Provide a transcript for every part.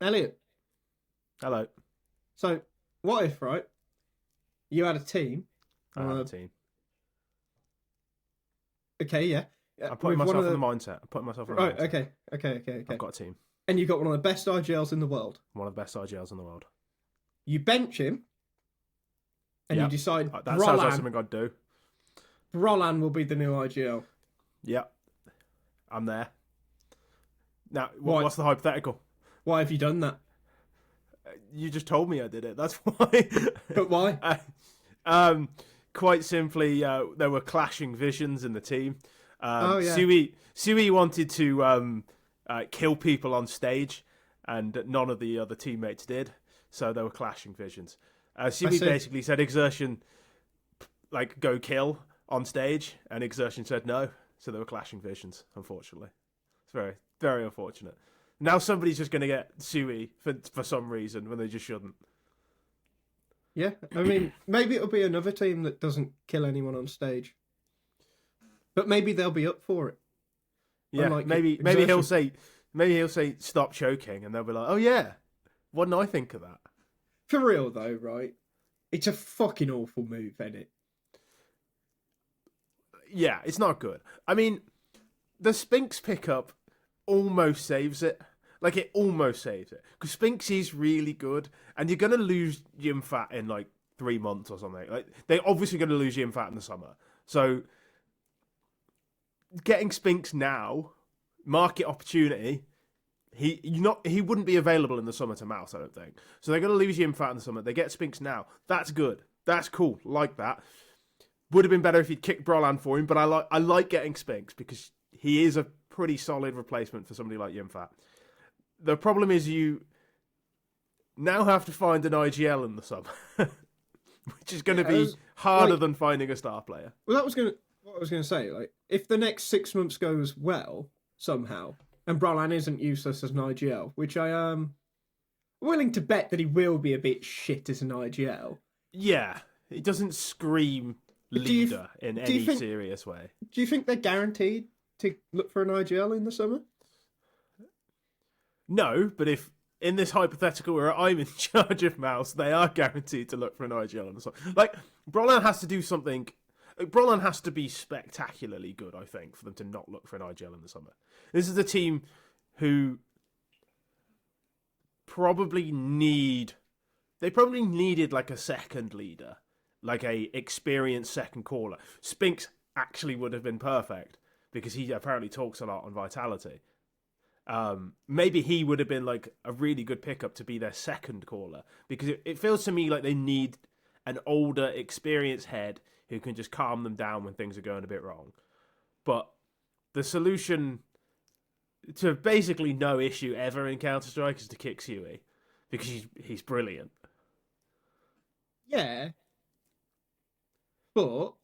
Elliot, Hello. so what if, right, you had a team? I have a team. Okay, yeah. I'm putting with one myself of in the mindset. I'm putting myself in the Right, mindset. okay. I've got a team. And you got one of the best IGLs in the world. One of the best IGLs in the world. You bench him, and you Yep. decide That sounds like something I'd do. Brolan will be the new IGL. Yep. I'm there. Now, Why? what's the hypothetical? Why have you done that? You just told me I did it. That's why. But why? Quite simply, there were clashing visions in the team. Oh, yeah. Siuhy wanted to kill people on stage, and none of the other teammates did. So there were clashing visions. Siuhy basically said Exertion, like, go kill on stage, and Exertion said no. So there were clashing visions, unfortunately. It's very, very unfortunate. Now somebody's just going to get Siuhy for some reason when they just shouldn't. Yeah, I mean, maybe it'll be another team that doesn't kill anyone on stage. But maybe they'll be up for it. Yeah, Unlike maybe he'll say stop choking, and they'll be like, oh yeah, what did I think of that? For real though, right? It's a fucking awful move, isn't it? Yeah, it's not good. I mean, the Spinks pickup almost saves it. Like, it almost saves it. Because Spinks is really good, and you're going to lose Gym Fat in, like, 3 months or something. Like, they're obviously going to lose Gym Fat in the summer. So, getting Spinks now, market opportunity, he wouldn't be available in the summer to MOUZ, I don't think. So they're going to lose Gym Fat in the summer. They get Spinks now. That's good. That's cool. Like that. Would have been better if he'd kicked Brolan for him, but I like getting Spinks because he is a pretty solid replacement for somebody like Yimfat. The problem is you now have to find an IGL in the summer, which is going to be harder than finding a star player. Well, what I was going to say. Like, if the next 6 months goes well somehow, and Brolan isn't useless as an IGL, which I am willing to bet that he will be a bit shit as an IGL. Yeah, he doesn't scream leader in any serious way. Do you think they're guaranteed to look for an IGL in the summer? No, but if in this hypothetical where I'm in charge of MOUZ, they are guaranteed to look for an IGL in the summer. Like, Brolan has to do something. Brolan has to be spectacularly good, I think, for them to not look for an IGL in the summer. This is a team who probably needed like a second leader. Like a experienced second caller. Spinks actually would have been perfect because he apparently talks a lot on Vitality. Maybe he would have been like a really good pickup to be their second caller because it feels to me like they need an older, experienced head who can just calm them down when things are going a bit wrong. But the solution to basically no issue ever in Counter-Strike is to kick Siuhy because he's brilliant. Yeah. But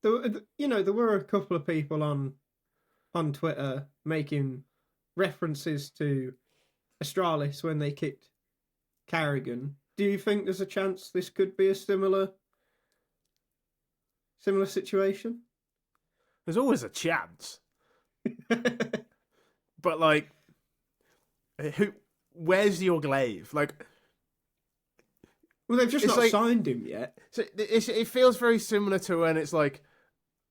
there were a couple of people on Twitter making references to Astralis when they kicked Carrigan. Do you think there's a chance this could be a similar situation? There's always a chance. But like, where's your glaive? Like, well, they've just not signed him yet. So it feels very similar to when it's like,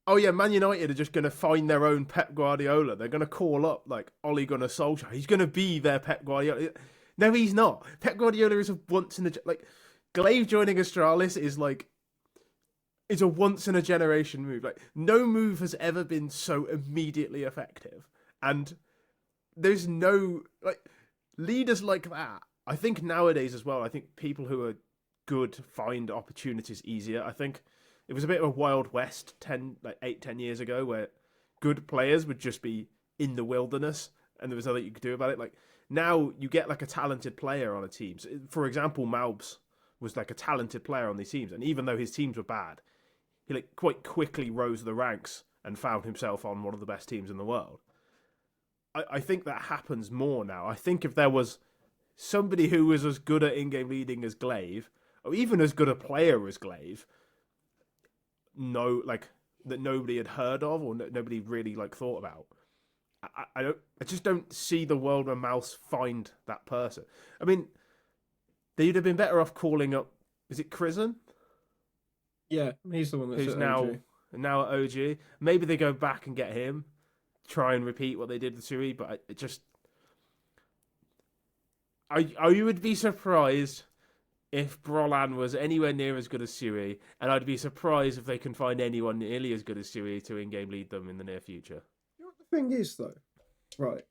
oh yeah, Man United are just going to find their own Pep Guardiola. They're going to call up like Ole Gunnar Solskjaer. He's going to be their Pep Guardiola. No, he's not. Pep Guardiola is a once in a like. Glaive joining Astralis is a once in a generation move. Like, no move has ever been so immediately effective, and there's no like leaders like that. I think nowadays as well. I think people who are good find opportunities easier. I think it was a bit of a Wild West 10 years ago where good players would just be in the wilderness and there was nothing you could do about it. Like, now you get like a talented player on a team. So, for example, MRQs was like a talented player on these teams, and even though his teams were bad, he like quite quickly rose the ranks and found himself on one of the best teams in the world. I think that happens more now. I think if there was somebody who was as good at in-game leading as Glaive, or even as good a player as Glaive, that nobody had heard of or nobody really like thought about, I just don't see the world where MOUZ find that person. I mean, they'd have been better off calling up. Is it Krisen? Yeah, he's the one that's Who's at now OG. now at OG? Maybe they go back and get him, try and repeat what they did with siuhy. But it just, I would be surprised if Brolan was anywhere near as good as siuhy, and I'd be surprised if they can find anyone nearly as good as siuhy to in-game lead them in the near future. You know what the thing is, though? Right.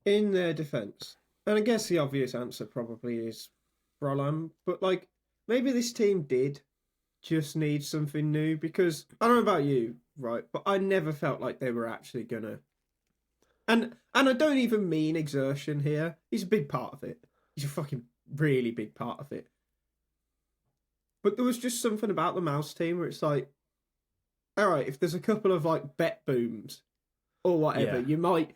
In their defense, and I guess the obvious answer probably is Brolan, but like, maybe this team did just need something new, because I don't know about you, right, but I never felt like they were actually gonna. And I don't even mean exertion here. He's a big part of it. He's a fucking really big part of it. But there was just something about the MOUZ team where it's like, all right, if there's a couple of like bet booms or whatever, you might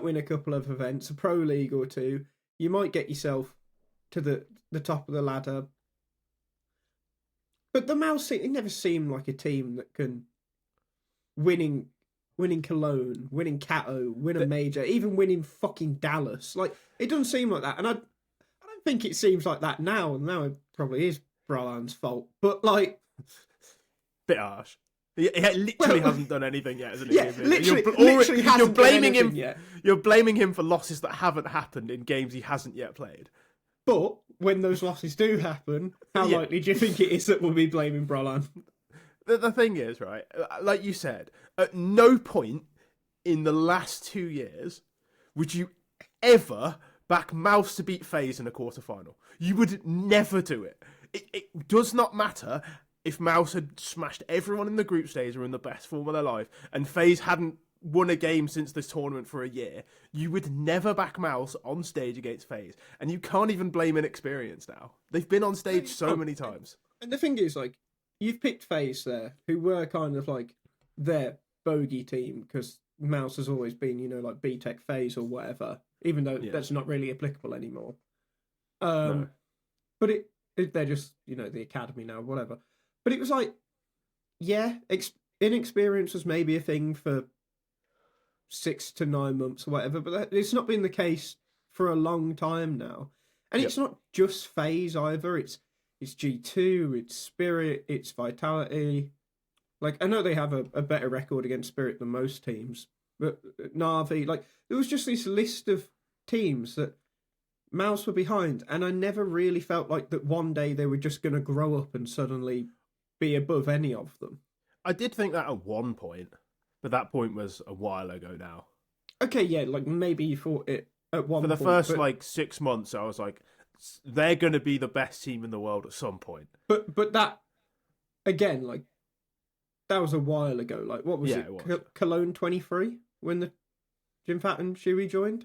win a couple of events, a pro league or two. You might get yourself to the top of the ladder. But the MOUZ team, it never seemed like a team that can winning Cologne, winning Cato, win a major, even winning fucking Dallas. Like, it doesn't seem like that. And I don't think it seems like that now. And now it probably is Brolan's fault. But, like... Bit harsh. He literally hasn't done anything yet, hasn't he? Yeah, literally hasn't blaming done anything him yet. You're blaming him for losses that haven't happened in games he hasn't yet played. But when those losses do happen, how likely do you think it is that we'll be blaming Brolan? The thing is, right, like you said, at no point in the last 2 years would you ever back MOUZ to beat FaZe in a quarterfinal. You would never do it. It does not matter if MOUZ had smashed everyone in the group stage or in the best form of their life, and FaZe hadn't won a game since this tournament for a year. You would never back MOUZ on stage against FaZe. And you can't even blame inexperience now. They've been on stage so many times. And the thing is, like, you've picked FaZe there, who were kind of like their bogey team, because MOUZ has always been, you know, like B-Tech FaZe or whatever, even though that's not really applicable anymore. No. But they're just, you know, the academy now, whatever. But it was like, yeah, inexperience was maybe a thing for 6 to 9 months or whatever, but it's not been the case for a long time now. And it's not just FaZe either. It's G2, it's Spirit, it's Vitality. Like, I know they have a better record against Spirit than most teams, but Na'Vi, like, there was just this list of teams that MOUZ were behind, and I never really felt like that one day they were just going to grow up and suddenly be above any of them. I did think that at one point, but that point was a while ago now. Okay, yeah, like maybe you thought it at one point. For the first, like, 6 months, I was like, they're going to be the best team in the world at some point. But that, again, like, that was a while ago. Like, what was it? Cologne 23 when the Jim Fat and siuhy joined?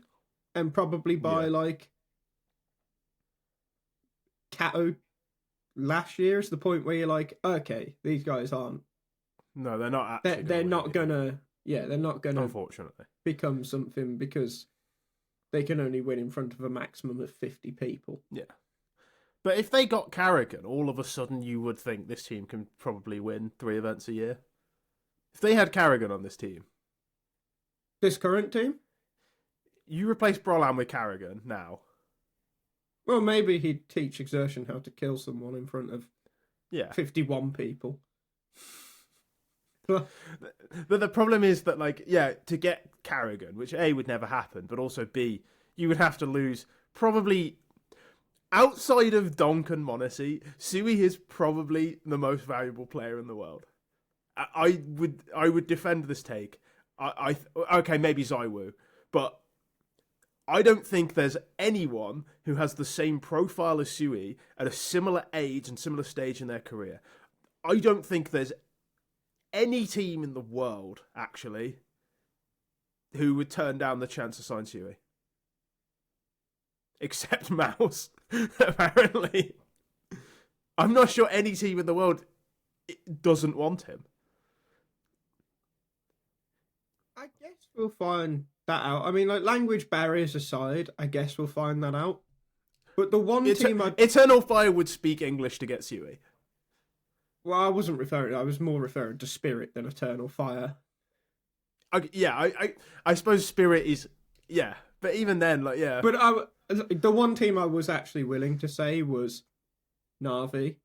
And probably by, like, Cato last year is the point where you're like, okay, these guys aren't. No, they're not actually. They're not gonna. Yeah, they're not gonna. Unfortunately, become something because they can only win in front of a maximum of 50 people. Yeah, but if they got Carrigan, all of a sudden you would think this team can probably win 3 events a year. If they had Carrigan on this team, this current team, you replace Brolan with Carrigan now. Well, maybe he'd teach Exertion how to kill someone in front of 51 people. But the problem is that, like, to get Carrigan, which A, would never happen, but also B, you would have to lose probably, outside of Donk and Monacy, siuhy is probably the most valuable player in the world. I would defend this take. Okay, maybe Zywoo, but I don't think there's anyone who has the same profile as siuhy at a similar age and similar stage in their career. I don't think there's any team in the world, actually, who would turn down the chance to sign siuhy. Except MOUZ, apparently. I'm not sure any team in the world doesn't want him. I guess we'll find that out. I mean, like, language barriers aside, I guess we'll find that out. But the one team Eternal Fire would speak English to get siuhy. Well, I wasn't referring. I was more referring to Spirit than Eternal Fire. I suppose Spirit is, yeah. But even then, like, yeah. But the one team I was actually willing to say was Na'Vi.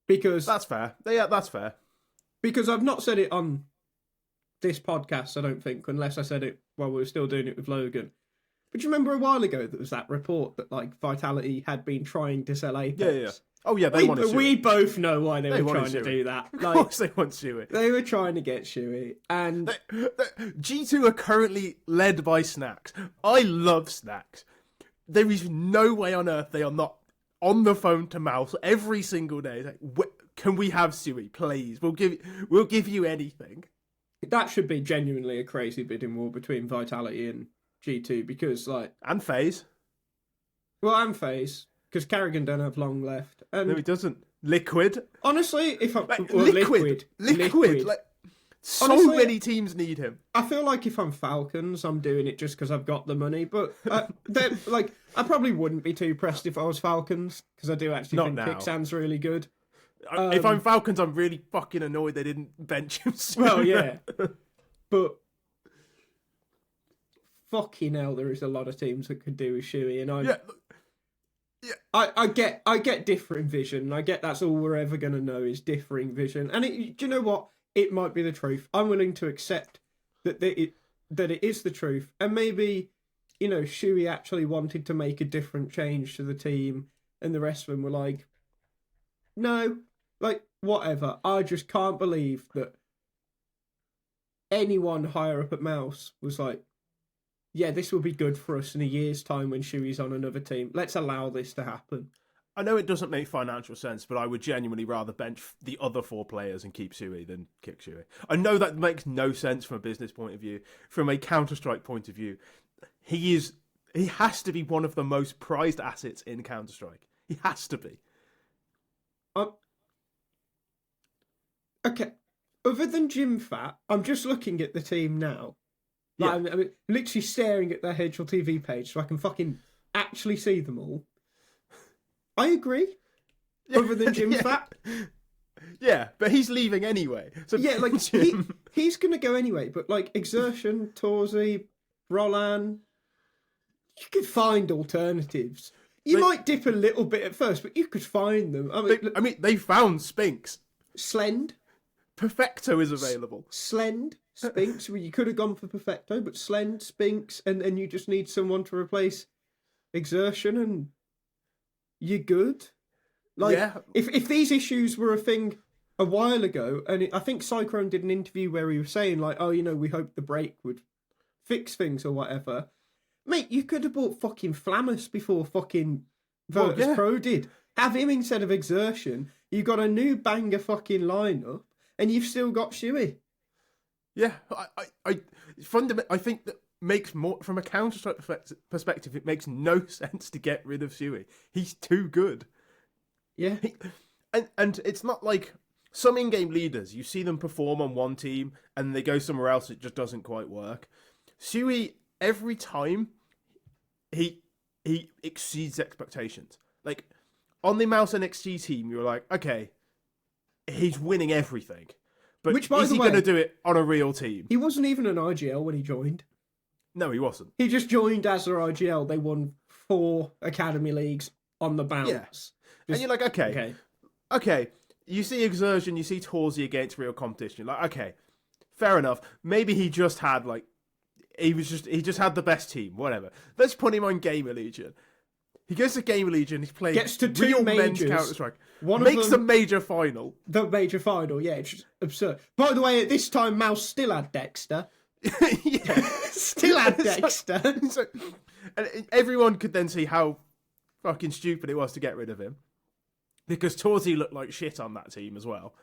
Because That's fair. Yeah, that's fair. Because I've not said it on this podcast, I don't think, unless I said it while we were still doing it with Logan. But do you remember a while ago there was that report that like Vitality had been trying to sell Apex? Yeah. Oh yeah, they wanted Siuhy. We both know why they were trying to do that. Of course they want Siuhy. They were trying to get Siuhy. And G2 are currently led by Snax. I love Snax. There is no way on earth they are not on the phone to MOUZ every single day. Like, can we have Siuhy, please? We'll give you anything. That should be genuinely a crazy bidding war between Vitality and G2 because, like... And FaZe. Well, and FaZe, because Carrigan don't have long left. And no, he doesn't. Liquid. Honestly, if I'm... Like, well, Liquid. Like, so honestly, many teams need him. I feel like if I'm Falcons, I'm doing it just because I've got the money. But, like, I probably wouldn't be too pressed if I was Falcons, because I do actually think Pixan's really good. If I'm Falcons, I'm really fucking annoyed they didn't bench him sooner. Well, yeah. But fucking hell, there is a lot of teams that could do with Siuhy, and I get differing vision. I get that's all we're ever going to know is differing vision. And do you know what? It might be the truth. I'm willing to accept that it is the truth. And maybe, you know, Siuhy actually wanted to make a different change to the team, and the rest of them were like, no, like, whatever. I just can't believe that anyone higher up at MOUZ was like, yeah, this will be good for us in a year's time when Siuhy's on another team. Let's allow this to happen. I know it doesn't make financial sense, but I would genuinely rather bench the other 4 players and keep Siuhy than kick Siuhy. I know that makes no sense from a business point of view. From a Counter-Strike point of view, he has to be one of the most prized assets in Counter-Strike. He has to be. Okay, other than Gym Fat, I'm just looking at the team now. Like, yeah. I'm literally staring at their HLTV page so I can fucking actually see them all. I agree. Yeah. Other than Gym Fat. Yeah, but he's leaving anyway. So yeah, like, he's going to go anyway, but like Exertion, Torzi, Roland, you could find alternatives. You might dip a little bit at first, but you could find them. They found Spinks. Slend. Perfecto is available. Slend, Spinks. Well, you could have gone for Perfecto, but Slend, Spinks, and then you just need someone to replace Exertion, and you're good. Like, yeah. If these issues were a thing a while ago, and I think Cyclone did an interview where he was saying, like, oh, you know, we hope the break would fix things or whatever. Mate, you could have bought fucking Flammus before fucking Virtus Pro did. Have him instead of Exertion. You've got a new banger fucking lineup, and you've still got Siuhy. Yeah, I think that makes more from a Counter-Strike perspective. It makes no sense to get rid of Siuhy. He's too good. Yeah, and it's not like some in-game leaders. You see them perform on one team, and they go somewhere else. It just doesn't quite work. Siuhy, every time, he exceeds expectations. Like on the MOUZ NXT team, you're like, okay, he's winning everything. But which, by is he going to do it on a real team? He wasn't even an IGL when he joined. No, he wasn't. He just joined as their IGL. They won 4 Academy Leagues on the bounce. Yeah. And you're like, okay. You see Exertion, you see Torzi against real competition. You're like, okay, fair enough. Maybe he just had he just had the best team. Whatever. Let's put him on Gamer Legion. He goes to Gamer Legion. He's playing gets to 2 real majors. Men's Counter-Strike. Makes the major final. The major final, yeah, it's just absurd. By the way, at this time, MOUZ still had Dexter. Yeah, still had Dexter. And everyone could then see how fucking stupid it was to get rid of him, because Torzi looked like shit on that team as well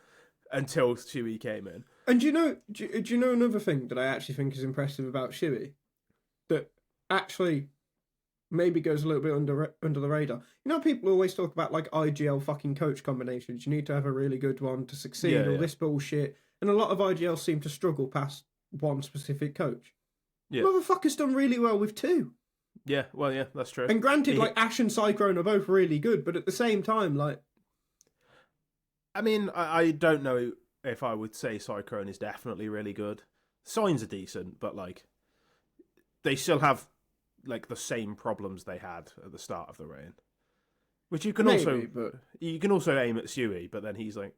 until Siuhy came in. And do you know another thing that I actually think is impressive about Siuhy, that actually maybe goes a little bit under the radar? You know, people always talk about like IGL fucking coach combinations. You need to have a really good one to succeed. This bullshit, and a lot of IGLs seem to struggle past one specific coach. Yeah, motherfucker's done really well with 2. Yeah, well, yeah, that's true. And granted, like Ash and Cyclone are both really good, but at the same time, like, I mean, I don't know if I would say Cyclone is definitely really good. signs are decent, but like they still have like the same problems they had at the start of the reign. Which you can also aim at siuhy, but then he's like,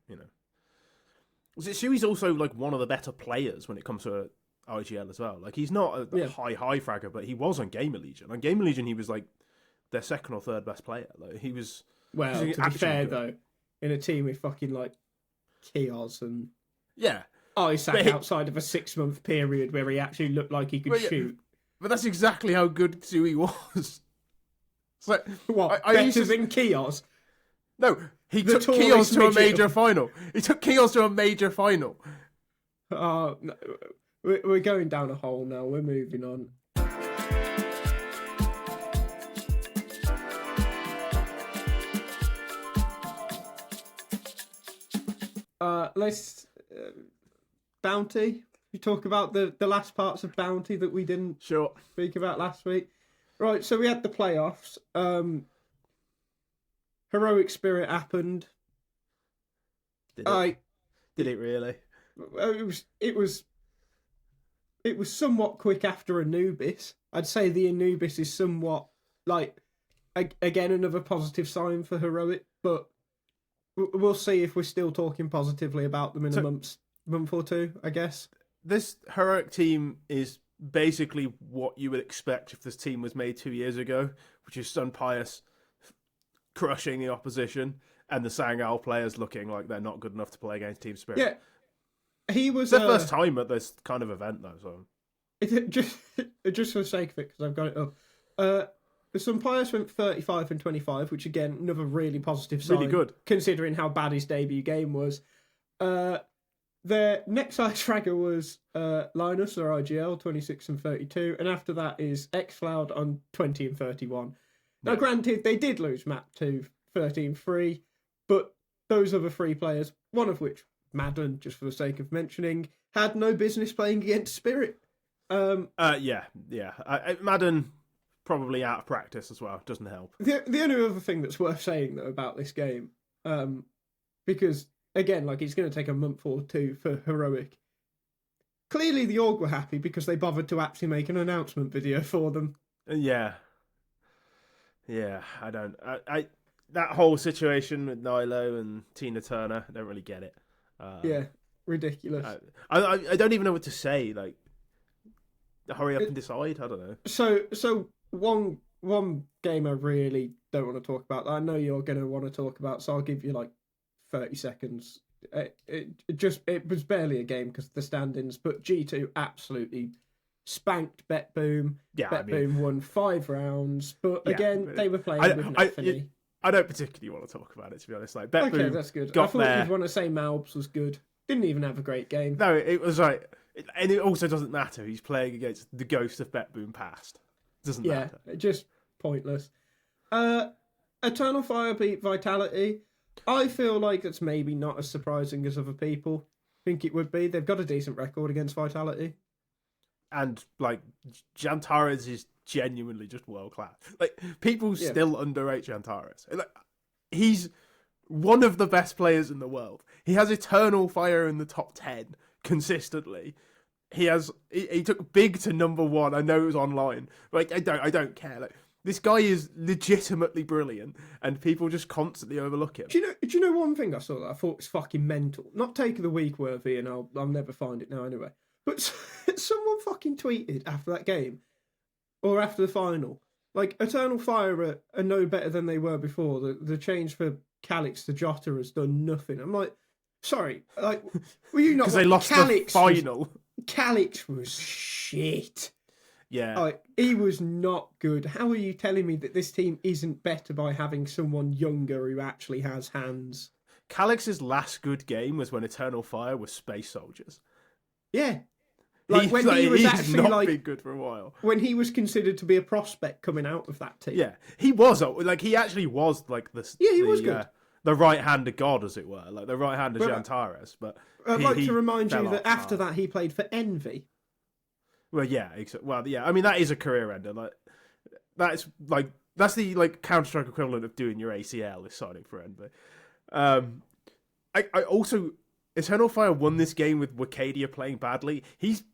siuhy's also like one of the better players when it comes to IGL as well. Like he's not a high fragger, but he was on Gamer Legion. On Gamer Legion, he was like their second or third best player. Like he was. Well, to be fair though, in a team with fucking like Kios and Isaac outside of a 6-month period where he actually looked like he could shoot. But that's exactly how good siuhy was. It's like, what, better than Kios? No, he took Kios to a major final. He took Kios to a major final. No, we're going down a hole now. We're moving on. Let's Bounty. You talk about the last parts of Bounty that we didn't speak about last week. Right, so we had the playoffs. Heroic Spirit happened. Did it really? It was somewhat quick after Anubis. I'd say the Anubis is somewhat like again another positive sign for Heroic, but we'll see if we're still talking positively about them in a month or two, I guess. This Heroic team is basically what you would expect if this team was made 2 years ago, which is Sun Pius crushing the opposition and the Sangal players looking like they're not good enough to play against Team Spirit. Yeah, he was their first time at this kind of event though. So just for the sake of it, because I've got it up. The Sun Pius went 35-25, which again another really positive sign. Really good, considering how bad his debut game was. Their next highest fragger was Linus or IGL 26-32, and after that is xCloud on 20-31. Now, granted, they did lose map to 13-3, but those other three players, one of which Madden, just for the sake of mentioning, had no business playing against Spirit. Madden probably out of practice as well. Doesn't help. The only other thing that's worth saying though about this game, because again, like it's going to take a month or two for Heroic. Clearly, the org were happy because they bothered to actually make an announcement video for them. Yeah. I don't. That whole situation with Nilo and Tina Turner, I don't really get it. Ridiculous. I don't even know what to say. Like, hurry up and decide. I don't know. So one game I really don't want to talk about that I know you're going to want to talk about, so I'll give you like 30 seconds. It was barely a game because of the standings, but G2 absolutely spanked Bet Boom. Yeah, Boom won 5 rounds, but again, they were playing with Neffany. I don't particularly want to talk about it, to be honest. Like, Bet Boom that's good. I thought you'd want to say MALBS was good. Didn't even have a great game. No, it was like, and it also doesn't matter. He's playing against the ghost of Bet Boom past. It doesn't matter. Yeah, just pointless. Eternal Fire beat Vitality. I feel like that's maybe not as surprising as other people think it would be. They've got a decent record against Vitality. And, like, Jantares is genuinely just world-class. Like, people still underrate Jantares. Like, he's one of the best players in the world. He has Eternal Fire in the top 10 consistently. He took Big to number 1. I know it was online. Like, I don't care. Like, this guy is legitimately brilliant, and people just constantly overlook him. Do you know one thing I saw that I thought was fucking mental? Not take of the week worthy, and I'll never find it now anyway. But someone fucking tweeted after that game, or after the final, like, Eternal Fire are no better than they were before. The change for Calix to Jota has done nothing. I'm like, sorry, like, were you not? Because they lost the final. Calix was shit. Yeah. Like, he was not good. How are you telling me that this team isn't better by having someone younger who actually has hands? Calix's last good game was when Eternal Fire was Space Soldiers. Yeah. Like, when he was actually not been good for a while. When he was considered to be a prospect coming out of that team. Yeah, he was. Like, he actually was like the. Yeah, he was good. The right hand of God, as it were, like the right hand of Jantares. But I'd like to remind you that after that he played for Envy. Well, yeah, I mean, that is a career ender. Like, that's the like Counter-Strike equivalent of doing your ACL is signing for Envy. I also Eternal Fire won this game with Wicadia playing badly. He's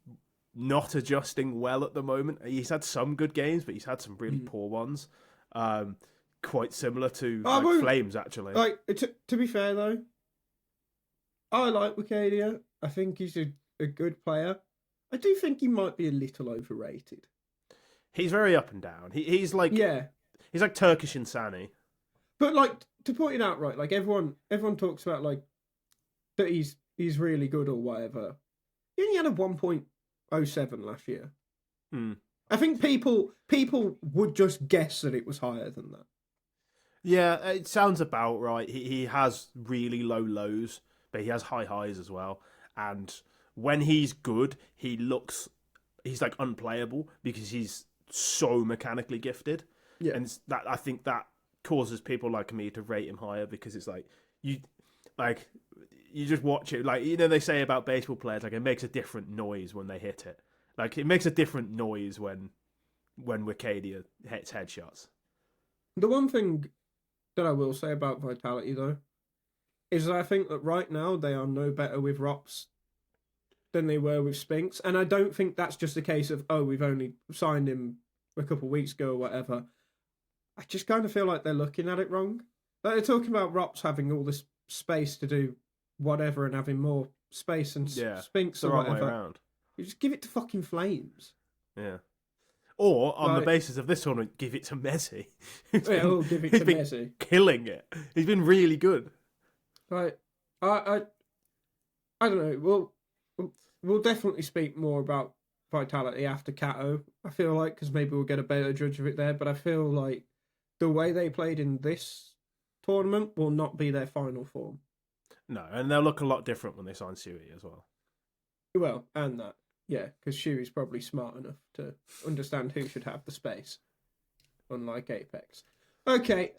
not adjusting well at the moment. He's had some good games, but he's had some really poor ones. Quite similar to Flames, actually. Like to be fair though, I like Wicadia. I think he's a good player. I do think he might be a little overrated. He's very up and down. He's like he's like Turkish Insani. But like to point it out, right? Like everyone talks about like that he's really good or whatever. He only had a 1.07 last year. I think people would just guess that it was higher than that. Yeah, it sounds about right. He has really low lows, but he has high highs as well. And when he's good, he's like unplayable because he's so mechanically gifted. Yeah, and that I think that causes people like me to rate him higher because it's like you just watch it, like, you know, they say about baseball players, like, it makes a different noise when they hit it. Like, it makes a different noise when Wicadia hits headshots. The one thing that I will say about Vitality, though, is that I think that right now they are no better with Rops than they were with Spinks. And I don't think that's just a case of, oh, we've only signed him a couple of weeks ago or whatever. I just kind of feel like they're looking at it wrong. Like, they're talking about Rops having all this space to do whatever and having more space and Spinks or whatever. Way around. You just give it to fucking Flames. Yeah. Or, on the basis of this tournament, give it to Messi. We'll give it to Messi. Killing it. He's been really good. Right. I don't know. We'll definitely speak more about Vitality after Kato, I feel like, because maybe we'll get a better judge of it there. But I feel like the way they played in this tournament will not be their final form. No, and they'll look a lot different when they sign siuhy as well. Well, and that. Yeah, because siuhy's probably smart enough to understand who should have the space, unlike Apex. Okay,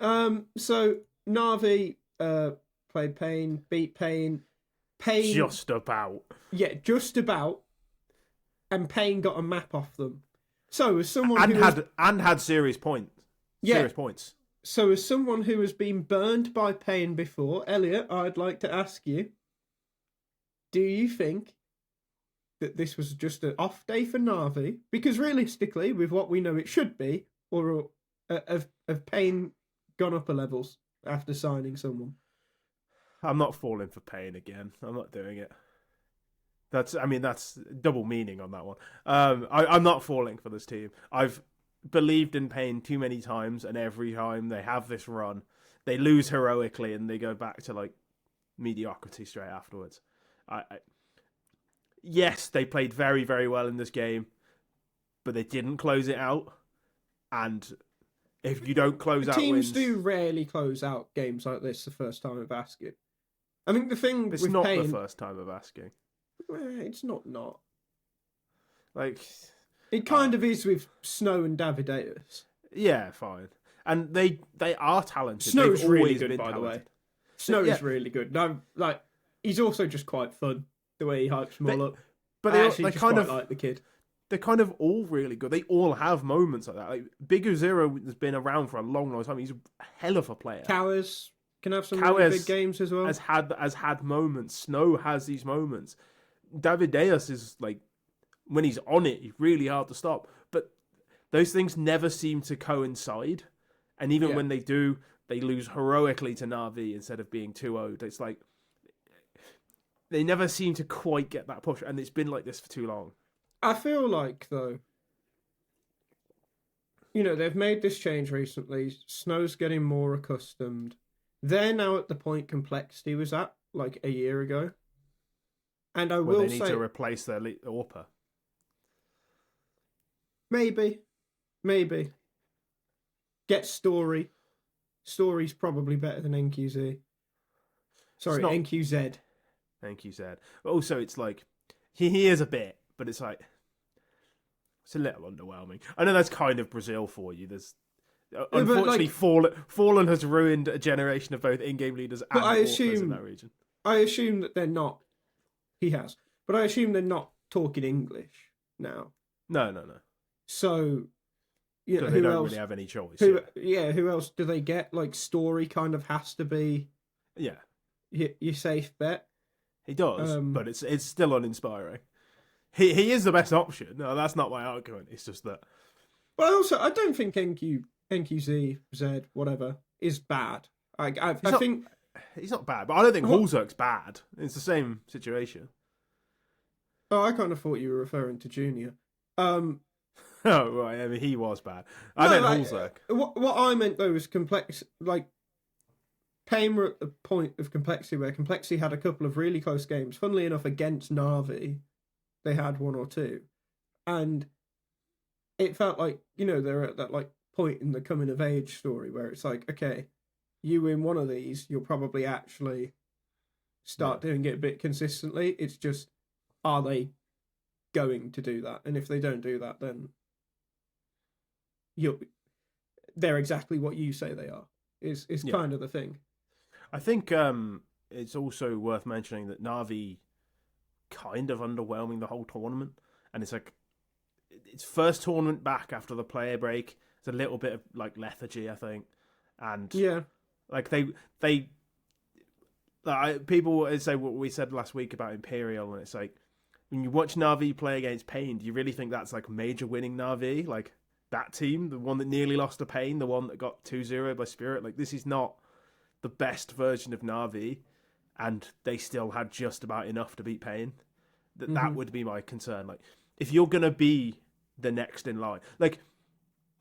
so Na'Vi played Pain, beat Pain. Pain just about. Yeah, just about. And Pain got a map off them. So as someone had serious points. Yeah. Serious points. So as someone who has been burned by Pain before, Elliot, I'd like to ask you: do you think that this was just an off day for Na'Vi? Because realistically, with what we know it should be, or have Pain gone up a levels after signing someone? I'm not falling for Pain again. I'm not doing it. That's double meaning on that one. I'm not falling for this team. I've believed in Pain too many times, and every time they have this run, they lose heroically and they go back to like mediocrity straight afterwards. Yes, they played very, very well in this game, but they didn't close it out. And if you don't close out teams wins... do rarely close out games like this the first time of asking. I think the thing it's with not Pain... the first time of asking. It's not. Like... It kind of is with Snow and Davideus. Yeah, fine. And they are talented. Snow's really good, by the way. Snow is really good. No, like, he's also just quite fun, the way he hypes them all up. But they kind of like the kid. They're kind of all really good. They all have moments like that. Like, Bigger Zero has been around for a long, long time. He's a hell of a player. Kawes can have some really big games as well. Has had moments. Snow has these moments. Davideus is like, when he's on it, he's really hard to stop. But those things never seem to coincide. And even when they do, they lose heroically to Na'Vi instead of being 2-0'd. It's like, they never seem to quite get that push. And it's been like this for too long. I feel like, though, you know, they've made this change recently. Snow's getting more accustomed. They're now at the point Complexity was at, like, a year ago. And I will say... they need to replace their AWPer. Maybe. Get Story. Story's probably better than NQZ. Sorry, NQZ. NQZ. But also, it's like, he is a bit, but it's like, it's a little underwhelming. I know that's kind of Brazil for you. There's unfortunately, Fallen has ruined a generation of both in-game leaders and AWPers in that region. I assume that they're not. He has. But I assume they're not talking English now. No. So, you know, they don't really have any choice. Who else do they get? Like, Story kind of has to be your safe bet. He does, but it's still uninspiring. He is the best option. No, that's not my argument. It's just that. But also, I don't think NQZ, Z, whatever, is bad. I think he's not bad, but I don't think Hulzerk's bad. It's the same situation. Oh, I kind of thought you were referring to Junior. Oh, right. I mean, he was bad. I meant Hulzerk. What I meant, though, was complex. Like, Pain were at the point of Complexity where Complexity had a couple of really close games. Funnily enough, against Na'Vi, they had one or two. And it felt like, they're at that, like, point in the coming of age story where it's like, okay, you win one of these, you'll probably actually start doing it a bit consistently. It's just, are they going to do that? And if they don't do that, then they're exactly what you say they are. Is kind of the thing. I think it's also worth mentioning that Na'Vi kind of underwhelming the whole tournament, and it's like its first tournament back after the player break. It's a little bit of like lethargy, I think, and like people say what we said last week about Imperial, and it's like when you watch Na'Vi play against Pain, do you really think that's like major winning Na'Vi? Like that team, the one that nearly lost to Pain, the one that got 2-0 by Spirit, like this is not the best version of Na'Vi, and they still had just about enough to beat Pain. That would be my concern. Like if you're gonna be the next in line, like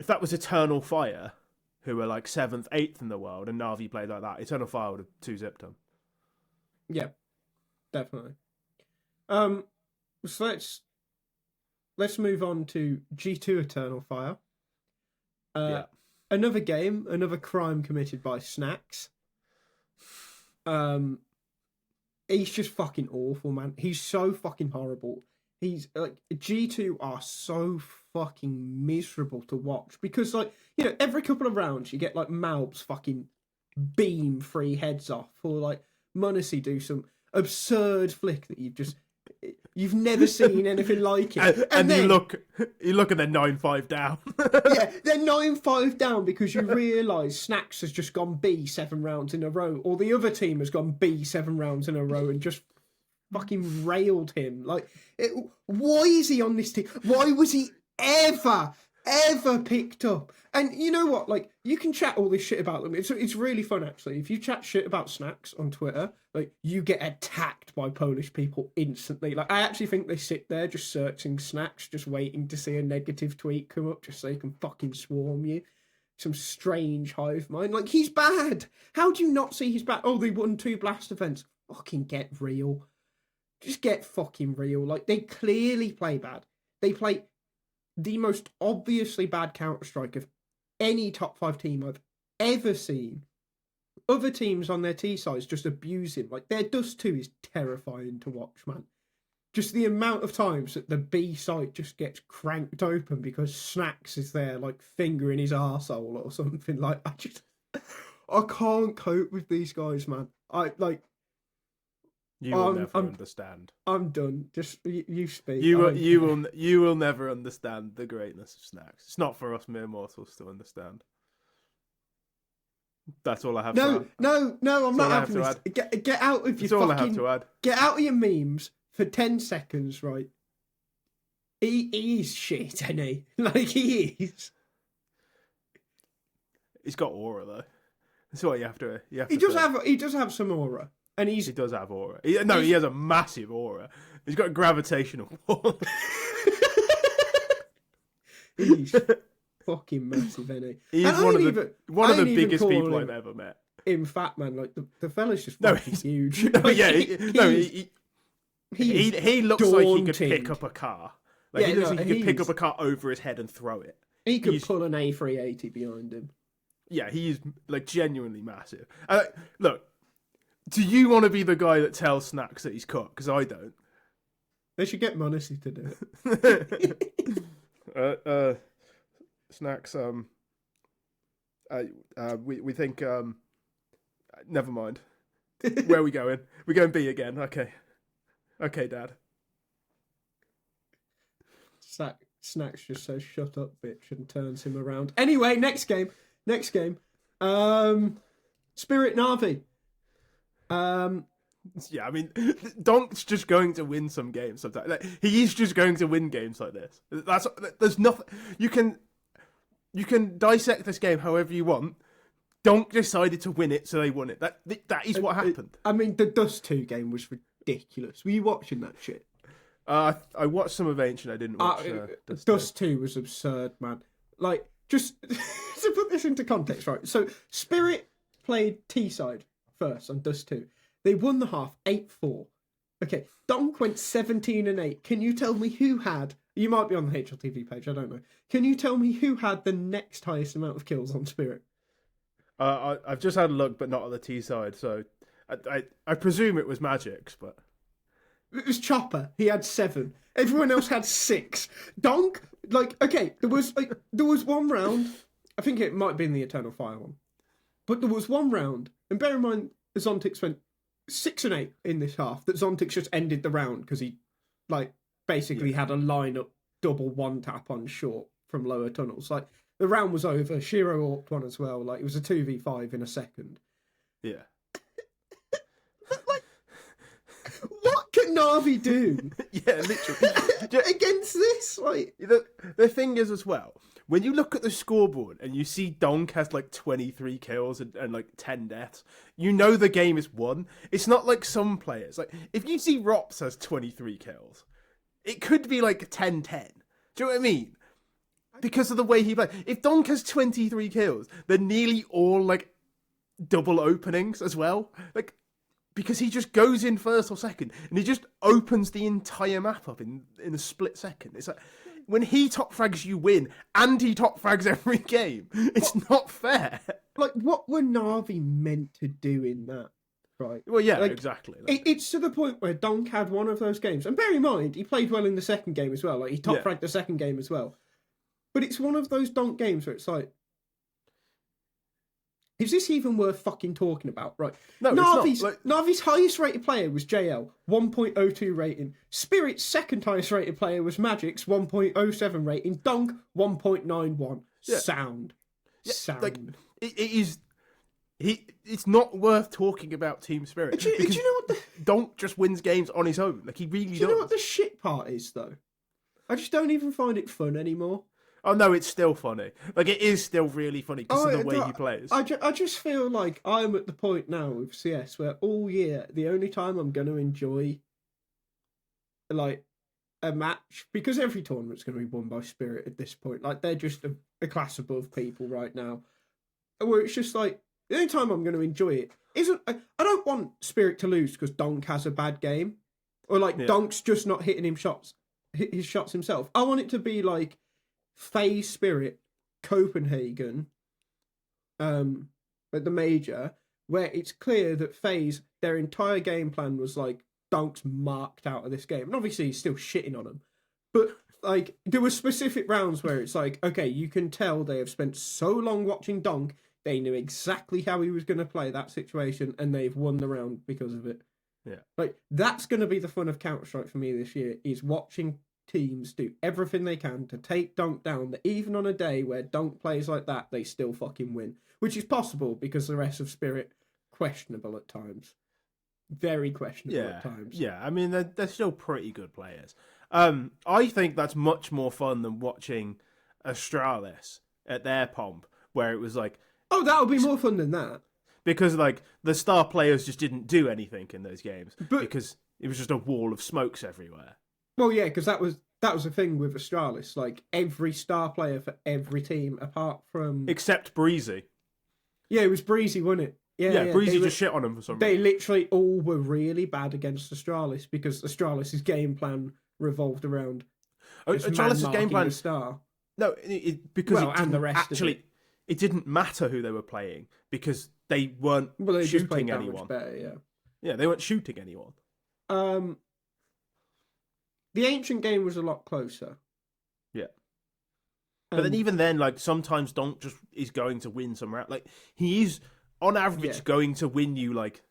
if that was Eternal Fire, who were like 7th, 8th in the world, and Na'Vi played like that, Eternal Fire would have 2-zipped them. Yeah, definitely. So let's move on to G2 Eternal Fire. Another game, another crime committed by Snax. He's just fucking awful, man. He's so fucking horrible. He's like G2 are so fucking miserable to watch because, like, every couple of rounds you get like Malbs fucking beam 3 heads off, or like Munacy do some absurd flick that you've never seen anything like it. And then, you look and they're 9-5 down. Yeah, they're 9-5 down because you realise Snax has just gone B 7 rounds in a row, or the other team has gone B 7 rounds in a row and just fucking railed him. Like, why is he on this team? Why was he ever picked up? And you know what? Like, you can chat all this shit about them. It's really fun, actually. If you chat shit about Snax on Twitter, like, you get attacked by Polish people instantly. Like, I actually think they sit there just searching Snax, just waiting to see a negative tweet come up just so they can fucking swarm you. Some strange hive mind. Like, he's bad. How do you not see he's bad? Oh, they won 2 blast events. Fucking get real. Just get fucking real. Like, they clearly play bad. They play the most obviously bad Counter-Strike of any top 5 team I've ever seen. Other teams on their T sides just abuse him. Like, their Dust 2 is terrifying to watch, man. Just the amount of times that the B site just gets cranked open because Snax is there, like, fingering his arsehole or something. Like, I can't cope with these guys, man. You will never understand. I'm done. Just you speak. You will never understand the greatness of Snax. It's not for us mere mortals to understand. That's all I have to add. No, I'm not having this. Get out of your That's all I have to add. Get out of your memes for 10 seconds, right? He is shit, isn't he? Like, he is. He's got aura, though. That's what you have to He does have some aura. And he does have aura. He has a massive aura. He's got a gravitational pull. He's fucking massive, isn't he? He's one of the biggest people I've ever met. In fat, man, like the fella's just fucking huge. He looks like he could pick up a car. Like, he looks like he could pick up a car over his head and throw it. He could pull an A380 behind him. Yeah, he is like genuinely massive. Look. Do you want to be the guy that tells Snax that he's cooked? Because I don't. They should get Munacy to do it. Snax, we think, never mind. Where are we going? We're going B again. Okay, Dad. Snax just says, shut up, bitch, and turns him around. Anyway, next game. Spirit Na'Vi. Yeah, I mean, Donk's just going to win some games sometimes. Like, he is just going to win games like this. There's nothing you can dissect this game however you want. Donk decided to win it, so they won it. That is what happened. I mean, the Dust 2 game was ridiculous. Were you watching that shit? I watched some of Ancient. I didn't watch Dust 2 was absurd, man. Like, just to put this into context, right? So Spirit played T-side first on Dust 2. They won the half 8-4. Okay, Donk went 17-8. Can you tell me who had... You might be on the HLTV page, I don't know. Can you tell me who had the next highest amount of kills on Spirit? I've just had a look, but not on the T side, so I presume it was Magic's, but... It was Chopper. He had 7. Everyone else had 6. Donk, like, okay, there was one round. I think it might have been the Eternal Fire one. But there was one round, and bear in mind, Zontix went 6-8 in this half, that Zontix just ended the round because he, like, basically had a lineup double one tap on short from lower tunnels. Like, the round was over. Shiro orked one as well. Like, it was a 2v5 in a second. Yeah. Like, what can Na'Vi do? Yeah, literally. Against this? Like, the thing is as well, when you look at the scoreboard and you see Donk has like 23 kills and like 10 deaths, you know the game is won. It's not like some players. Like, if you see Rops has 23 kills, it could be like 10-10. Do you know what I mean? Because of the way he plays. If Donk has 23 kills, they're nearly all like double openings as well. Like, because he just goes in first or second and he just opens the entire map up in a split second. It's like, when he top frags, you win, and he top frags every game. It's not fair. Like, what were Na'Vi meant to do in that? Right. Well, yeah, like, exactly. It's to the point where Donk had one of those games. And bear in mind, he played well in the second game as well. Like, he top fragged the second game as well. But it's one of those Donk games where it's like, is this even worth fucking talking about? Right. No, Na'Vi's, it's not. Like... Na'Vi's highest rated player was JL, 1.02 rating. Spirit's second highest rated player was Magic's, 1.07 rating. Donk, 1.91. Yeah. Sound. Yeah, Sound. Like, it is... It's not worth talking about team spirit. Do you know what the... Donk just wins games on his own. Like, he really does. Do you know what the shit part is, though? I just don't even find it fun anymore. Oh, no, it's still funny. Like, it is still really funny because of the way he plays. I just feel like I'm at the point now with CS where all year, the only time I'm going to enjoy, like, a match, because every tournament's going to be won by Spirit at this point. Like, they're just a class above people right now. Where it's just like, the only time I'm going to enjoy it isn't... I don't want Spirit to lose because Donk has a bad game. Or, like, Donk's just not hitting his shots himself. I want it to be, like, FaZe Spirit, Copenhagen, at the major, where it's clear that FaZe, their entire game plan was like, Donk's marked out of this game. And obviously he's still shitting on them. But like, there were specific rounds where it's like, okay, you can tell they have spent so long watching Donk, they knew exactly how he was going to play that situation, and they've won the round because of it. Yeah. Like, that's going to be the fun of Counter-Strike for me this year, is watching teams do everything they can to take Donk down, that even on a day where Donk plays like that, they still fucking win. Which is possible because the rest of Spirit, questionable at times. Very questionable at times. Yeah, I mean, they're still pretty good players. I think that's much more fun than watching Astralis at their pomp, where it was like... Oh, that would be more fun than that. Because, like, the star players just didn't do anything in those games. Because it was just a wall of smokes everywhere. Well, yeah, because that was the thing with Astralis. Like, every star player for every team, apart from... Except Breezy. Yeah, it was Breezy, wasn't it? Yeah, Breezy just shit on him for some reason. They literally all were really bad against Astralis because Astralis' game plan revolved around Astralis' game plan... Star. No, because and the rest actually... It didn't matter who they were playing because they weren't shooting anyone. Better, yeah, they weren't shooting anyone. The Ancient game was a lot closer. Yeah. But then even then, like, sometimes Donk just is going to win some round. Like, he is, on average, going to win you, like,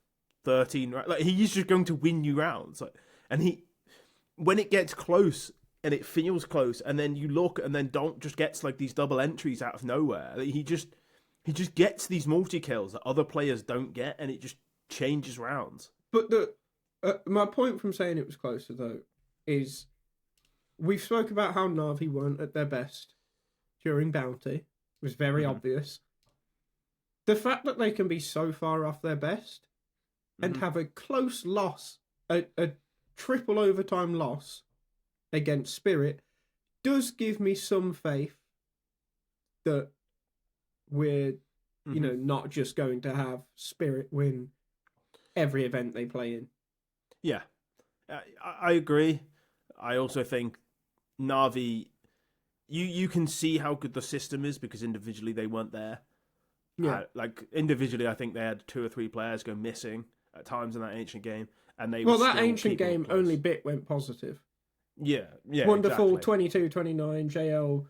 13 rounds. Like, he is just going to win you rounds. Like, and when it gets close and it feels close, and then you look, and then Donk just gets, like, these double entries out of nowhere. Like, he just gets these multi-kills that other players don't get, and it just changes rounds. But my point from saying it was closer though is we've spoke about how Na'Vi weren't at their best during Bounty. It was very obvious. The fact that they can be so far off their best and have a close loss, a triple overtime loss against Spirit, does give me some faith that we're, you know, not just going to have Spirit win every event they play in. Yeah, I agree. I also think Na'Vi, you can see how good the system is because individually they weren't there. Yeah. Like individually, I think they had 2 or 3 players go missing at times in that ancient game, and they that ancient game close. only bit went positive. Yeah, Wonderful exactly. 22-29, JL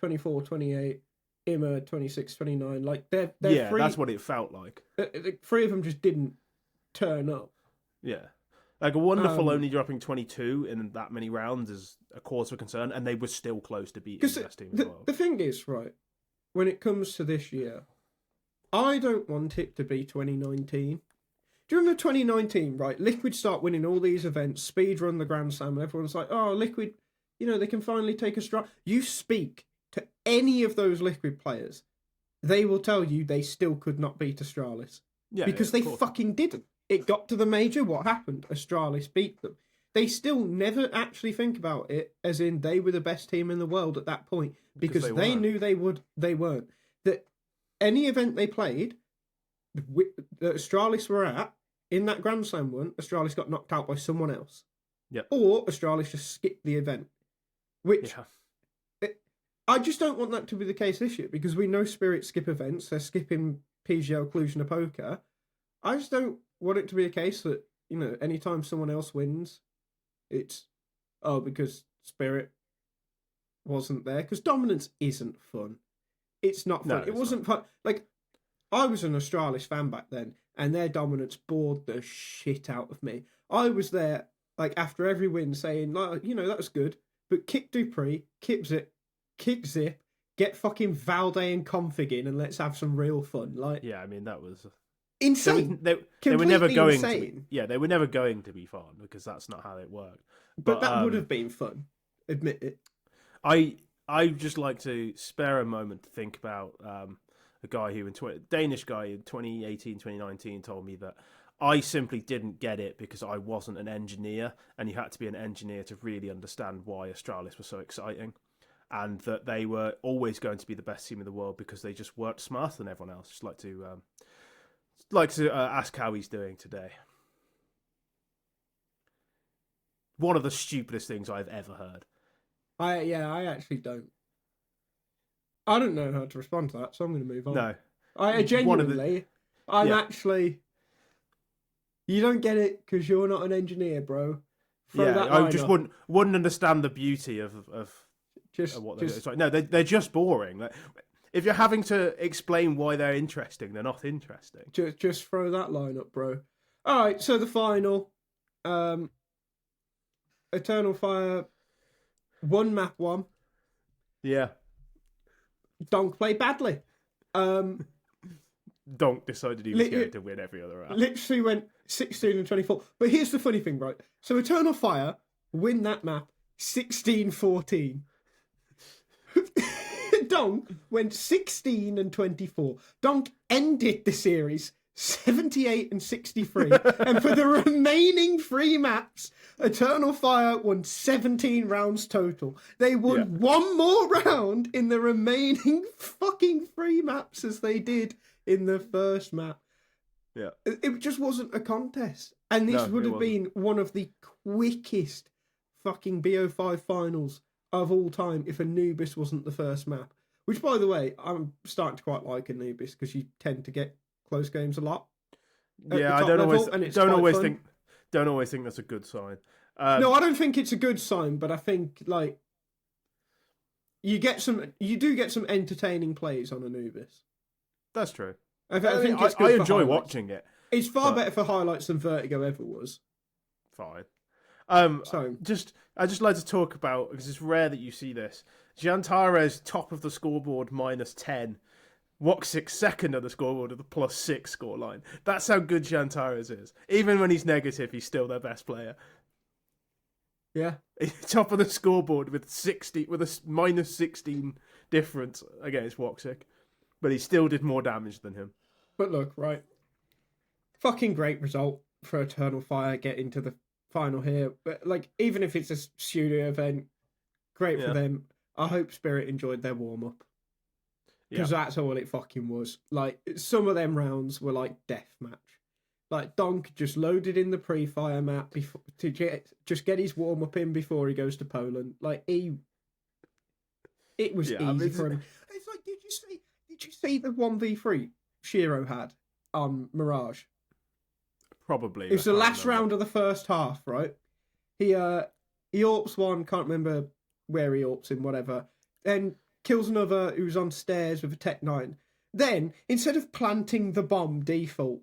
24-28, Imma 26-29. Like they're three, that's what it felt like. 3 of them just didn't turn up. Yeah, like a Wonderful only dropping 22 in that many rounds is a cause for concern, and they were still close to beating the best team in the world. The thing is, right, when it comes to this year, I don't want it to be 2019. Do you remember 2019, right? Liquid start winning all these events, speed run the Grand Slam, and everyone's like, oh, Liquid, you know, they can finally take a stride. You speak to any of those Liquid players, they will tell you they still could not beat Astralis. Because they fucking didn't. It got to the major, what happened? Astralis beat them. They still never actually think about it as in they were the best team in the world at that point. Because they knew they weren't. That any event they played, that Astralis were at, in that Grand Slam one, Astralis got knocked out by someone else. Yep. Or Astralis just skipped the event. Which, I just don't want that to be the case this year, because we know Spirit skip events, they're skipping PGL Cluj-Napoca. I just don't want it to be a case that, you know, anytime someone else wins, it's, because Spirit wasn't there. Because dominance isn't fun. It's not fun. No, it wasn't fun. Like, I was an Astralis fan back then, and their dominance bored the shit out of me. I was there, like, after every win saying, like, you know, that was good, but kick Dupree, kick Zip, get fucking Valde and Config in, and let's have some real fun. Like, yeah, I mean, that was insane. They were never going insane. they were never going to be fun because that's not how it worked. But that would have been fun. Admit it. I just like to spare a moment to think about a guy who Danish guy in 2018, 2019 told me that I simply didn't get it because I wasn't an engineer, and you had to be an engineer to really understand why Astralis was so exciting, and that they were always going to be the best team in the world because they just worked smarter than everyone else. Just like to ask how he's doing today. One of the stupidest things I've ever heard. I actually don't. I don't know how to respond to that, so I'm going to move on. No. I genuinely, actually... You don't get it because you're not an engineer, bro. I just wouldn't understand the beauty of what they're doing. It's like, no, they're just boring. Like, if you're having to explain why they're interesting, they're not interesting. Just throw that line up, bro. All right, so the final, Eternal Fire, map 1. Yeah. Donk played badly. Donk decided he was going to win every other round. Literally went 16 and 24. But here's the funny thing, right? So Eternal Fire win that map 16-14. Donk went 16 and 24. Donk ended the series 78 and 63. And for the remaining 3 maps, Eternal Fire won 17 rounds total. They won one more round in the remaining fucking 3 maps as they did in the first map. Yeah. It just wasn't a contest. And this would have been one of the quickest fucking BO5 finals of all time if Anubis wasn't the first map. Which, by the way, I'm starting to quite like Anubis because you tend to get close games a lot. Yeah, I don't always think that's a good sign. No, I don't think it's a good sign, but I think like you do get some entertaining plays on Anubis. That's true. I think it's good I enjoy highlights. watching it. It's far better for highlights than Vertigo ever was. Fine. I just like to talk about, because it's rare that you see this, Jantares top of the scoreboard -10, Woksik second on the scoreboard with a +6 scoreline. That's how good Shantaras is. Even when he's negative, he's still their best player. Yeah. Top of the scoreboard with a -16 difference against Woksik, but he still did more damage than him. But look, right, fucking great result for Eternal Fire getting to the final here. But like, even if it's a pseudo event, great for them. I hope Spirit enjoyed their warm up because that's all it fucking was. Like, some of them rounds were like deathmatch. Like, Donk just loaded in the pre-fire map to get his warm up in before he goes to Poland. Like, it was easy for him. It's like, did you see the 1v3 Shiro had on Mirage? Probably. It was the last round of the first half, right? He AWPs one, can't remember where he AWPs him, whatever. Then kills another who's on stairs with a Tech 9. Then, instead of planting the bomb default,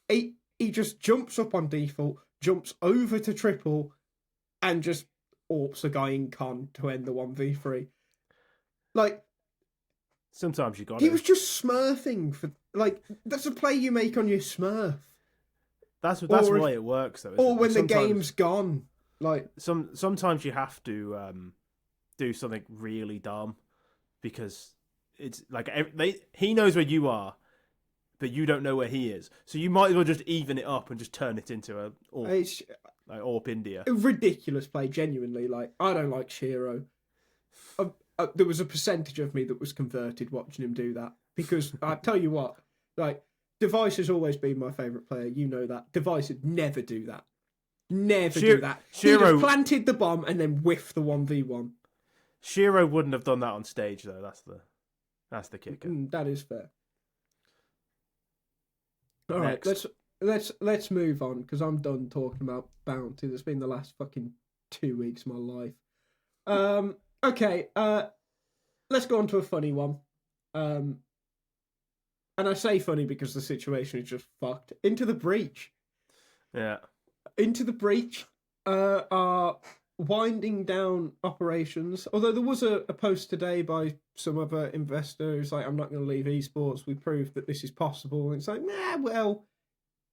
he just jumps up on default, jumps over to triple, and just AWPs a guy in con to end the 1v3. Like, sometimes you got He was just smurfing for, like, that's a play you make on your smurf. That's why it works, though. Or when the game's gone. Like, sometimes you have to do something really dumb because it's like he knows where you are, but you don't know where he is. So you might as well just even it up and just turn it into a AWP India. A ridiculous play, genuinely. Like, I don't like Shiro. There was a percentage of me that was converted watching him do that because I tell you what, like, Device has always been my favourite player. You know that. Device would never do that. Never do that. He'd have planted the bomb and then whiff the 1v1. Shiro wouldn't have done that on stage, though. That's the kicker. That is fair. All right, let's move on because I'm done talking about Bounty. That's been the last fucking 2 weeks of my life. Okay, let's go on to a funny one. And I say funny because the situation is just fucked. Into the Breach. Yeah. Into the Breach are winding down operations. Although there was a post today by some other investor who's like, I'm not going to leave esports. We proved that this is possible. And it's like, well,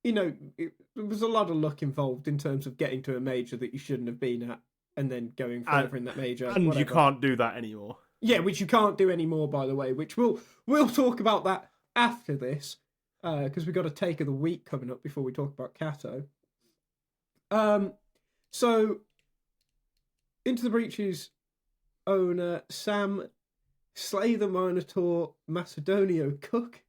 you know, there was a lot of luck involved in terms of getting to a major that you shouldn't have been at and then going further in that major. And whatever. You can't do that anymore. Yeah, which you can't do anymore, by the way, which we'll talk about that after this, because we've got a take of the week coming up before we talk about Kato. So, Into the Breach's owner, Sam Slay the Minotaur Macedonio Cook,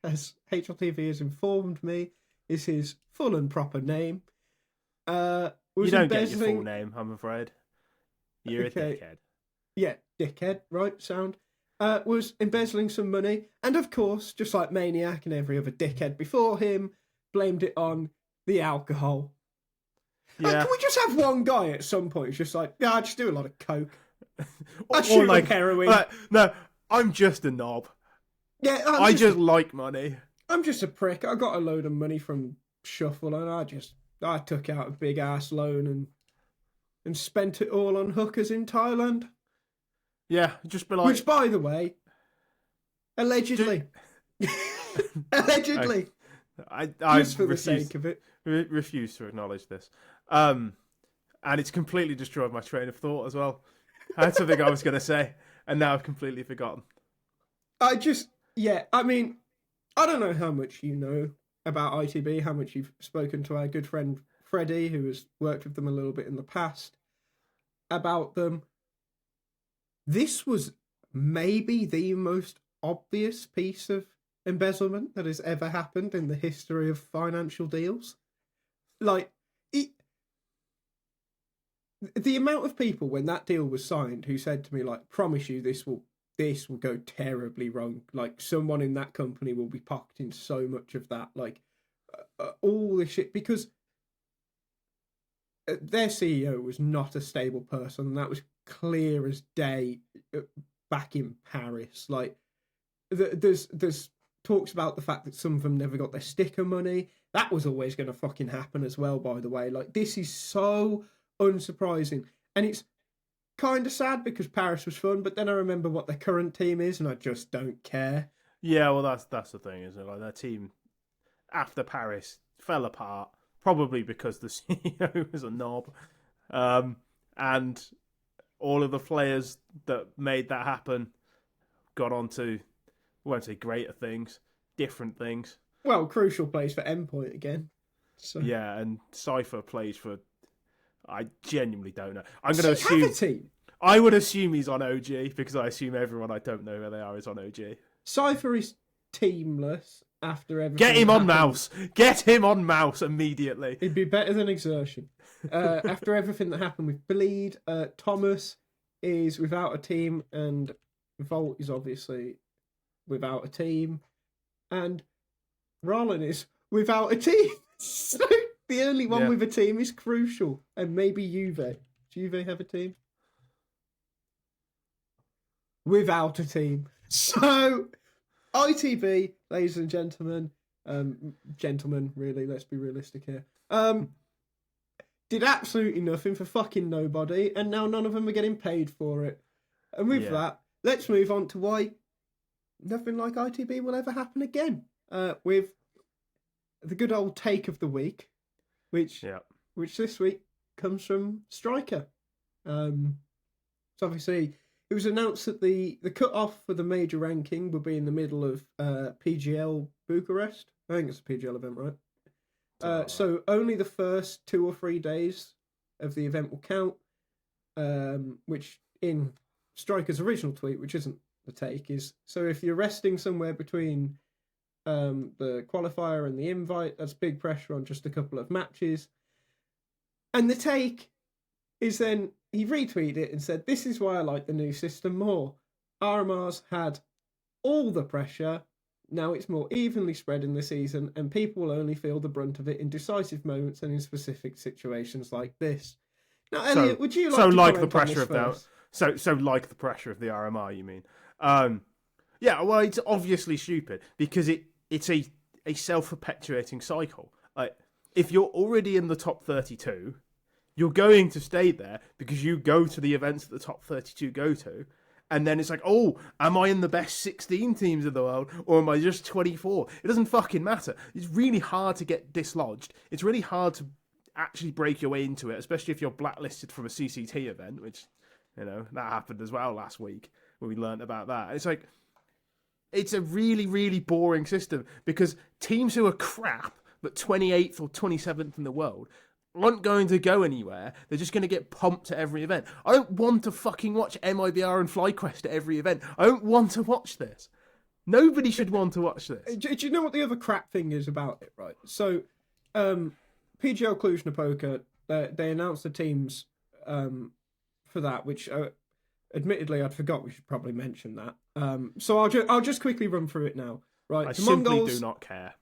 as HLTV has informed me, is his full and proper name. You don't get your full name, I'm afraid. You're a dickhead. Yeah, dickhead, right, sound. Was embezzling some money, and of course, just like Maniac and every other dickhead before him, blamed it on the alcohol. Yeah. Like, can we just have one guy at some point who's just like, yeah, I just do a lot of coke. I shoot like heroin. No, I'm just a knob. Yeah, I just like money. I'm just a prick. I got a load of money from Shuffle, and I took out a big ass loan and spent it all on hookers in Thailand. Yeah, just be like... Which, by the way, allegedly. Allegedly. I just for the sake of it. Refuse to acknowledge this. And it's completely destroyed my train of thought as well. I had something I was going to say, and now I've completely forgotten. I mean, I don't know how much you know about ITB, how much you've spoken to our good friend Freddie, who has worked with them a little bit in the past, about them. This was maybe the most obvious piece of embezzlement that has ever happened in the history of financial deals. Like, the amount of people when that deal was signed who said to me, like, promise you this will go terribly wrong. Like, someone in that company will be pocketing so much of that. Like, all this shit. Because their CEO was not a stable person. And that was clear as day back in Paris. Like, there's talks about the fact that some of them never got their sticker money. That was always going to fucking happen as well, by the way. Like, this is so unsurprising. And it's kind of sad because Paris was fun, but then I remember what their current team is and I just don't care. Yeah, well, that's the thing, isn't it? Like their team after Paris fell apart, probably because the CEO was a knob, and all of the players that made that happen got on to, I won't say greater things, different things. Well, Crucial plays for Endpoint again. So Yeah, and Cypher plays for. I genuinely don't know. I'm does going to he have a assume. team? I would assume he's on OG because I assume everyone I don't know where they are is on OG. Cypher is teamless after everything. Get him on happened. MOUZ. Get him on MOUZ immediately. It'd be better than Exertion. After everything that happened with Bleed, Thomas is without a team, and Volt is obviously without a team, and Rollin is without a team. So the only one with a team is Crucial, and maybe Juve. Does Juve have a team? Without a team. So ITB, ladies and gentlemen, gentlemen, really, let's be realistic here, did absolutely nothing for fucking nobody, and now none of them are getting paid for it. And with that, let's move on to why nothing like ITB will ever happen again. With the good old take of the week, which this week comes from Striker. So obviously, it was announced that the cut-off for the major ranking would be in the middle of PGL Bucharest. I think it's a PGL event, right? So only the first 2 or 3 days of the event will count, which in Striker's original tweet, which isn't the take, is so if you're resting somewhere between the qualifier and the invite, that's big pressure on just a couple of matches. And the take is then he retweeted it and said, "This is why I like the new system more. RMR's had all the pressure. Now it's more evenly spread in the season, and people will only feel the brunt of it in decisive moments and in specific situations like this." Now, Elliot, would you like to the pressure of that? So like the pressure of the RMR, you mean? Yeah. Well, it's obviously stupid because it's a self-perpetuating cycle. Like if you're already in the top 32. You're going to stay there because you go to the events that the top 32 go to. And then it's like, oh, am I in the best 16 teams in the world or am I just 24? It doesn't fucking matter. It's really hard to get dislodged. It's really hard to actually break your way into it, especially if you're blacklisted from a CCT event, which, that happened as well last week when we learned about that. It's like, it's a really, really boring system because teams who are crap, but 28th or 27th in the world, aren't going to go anywhere. They're just going to get pumped at every event. I don't want to fucking watch MIBR and FlyQuest at every event. I don't want to watch this. Nobody should want to watch this. Do you know what the other crap thing is about it, right? So, PGL Cluj-Napoca, they announced the teams for that, which admittedly I'd forgot we should probably mention that. So I'll just quickly run through it now. Right, I simply do not care.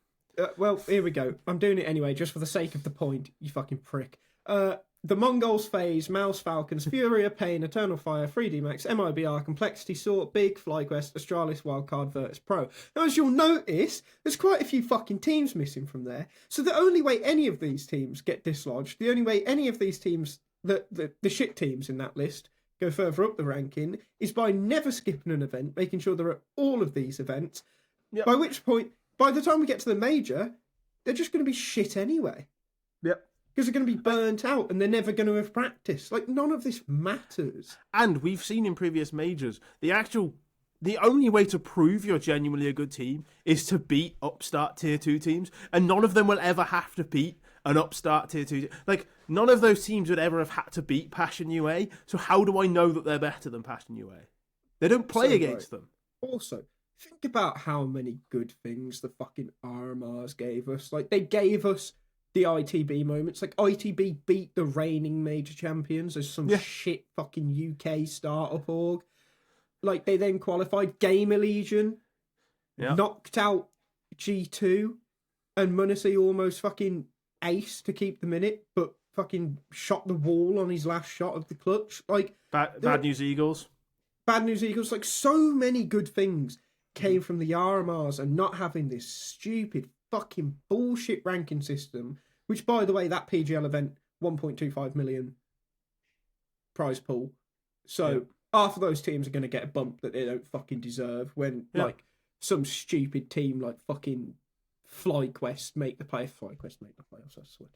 Well, here we go. I'm doing it anyway, just for the sake of the point, you fucking prick. The Mongols, FaZe, MOUZ, Falcons, Furia, Pain, Eternal Fire, 3D Max, MIBR, Complexity, Sort, Big, FlyQuest, Astralis, Wildcard, Virtus Pro. Now, as you'll notice, there's quite a few fucking teams missing from there. So the only way any of these teams get dislodged, the only way any of these teams, the shit teams in that list, go further up the ranking, is by never skipping an event, making sure they're at all of these events, by which point, by the time we get to the major, they're just going to be shit anyway. Yep. Because they're going to be burnt out and they're never going to have practiced. Like, none of this matters. And we've seen in previous majors, the only way to prove you're genuinely a good team is to beat upstart tier 2 teams. And none of them will ever have to beat an upstart tier 2. Like, none of those teams would ever have had to beat Passion UA. So how do I know that they're better than Passion UA? They don't play against them. Also, think about how many good things the fucking RMRs gave us. Like, they gave us the ITB moments. Like, ITB beat the reigning major champions as some shit fucking UK startup org. Like, they then qualified Gamer Legion, knocked out G2, and Munacy almost fucking ace to keep them in it, but fucking shot the wall on his last shot of the clutch. Like, Bad News Eagles. Bad News Eagles. Like, so many good things came from the RMRs and not having this stupid fucking bullshit ranking system, which, by the way, that PGL event, 1.25 million prize pool. So half of those teams are going to get a bump that they don't fucking deserve when, like, some stupid team like fucking FlyQuest make the playoffs. I swear.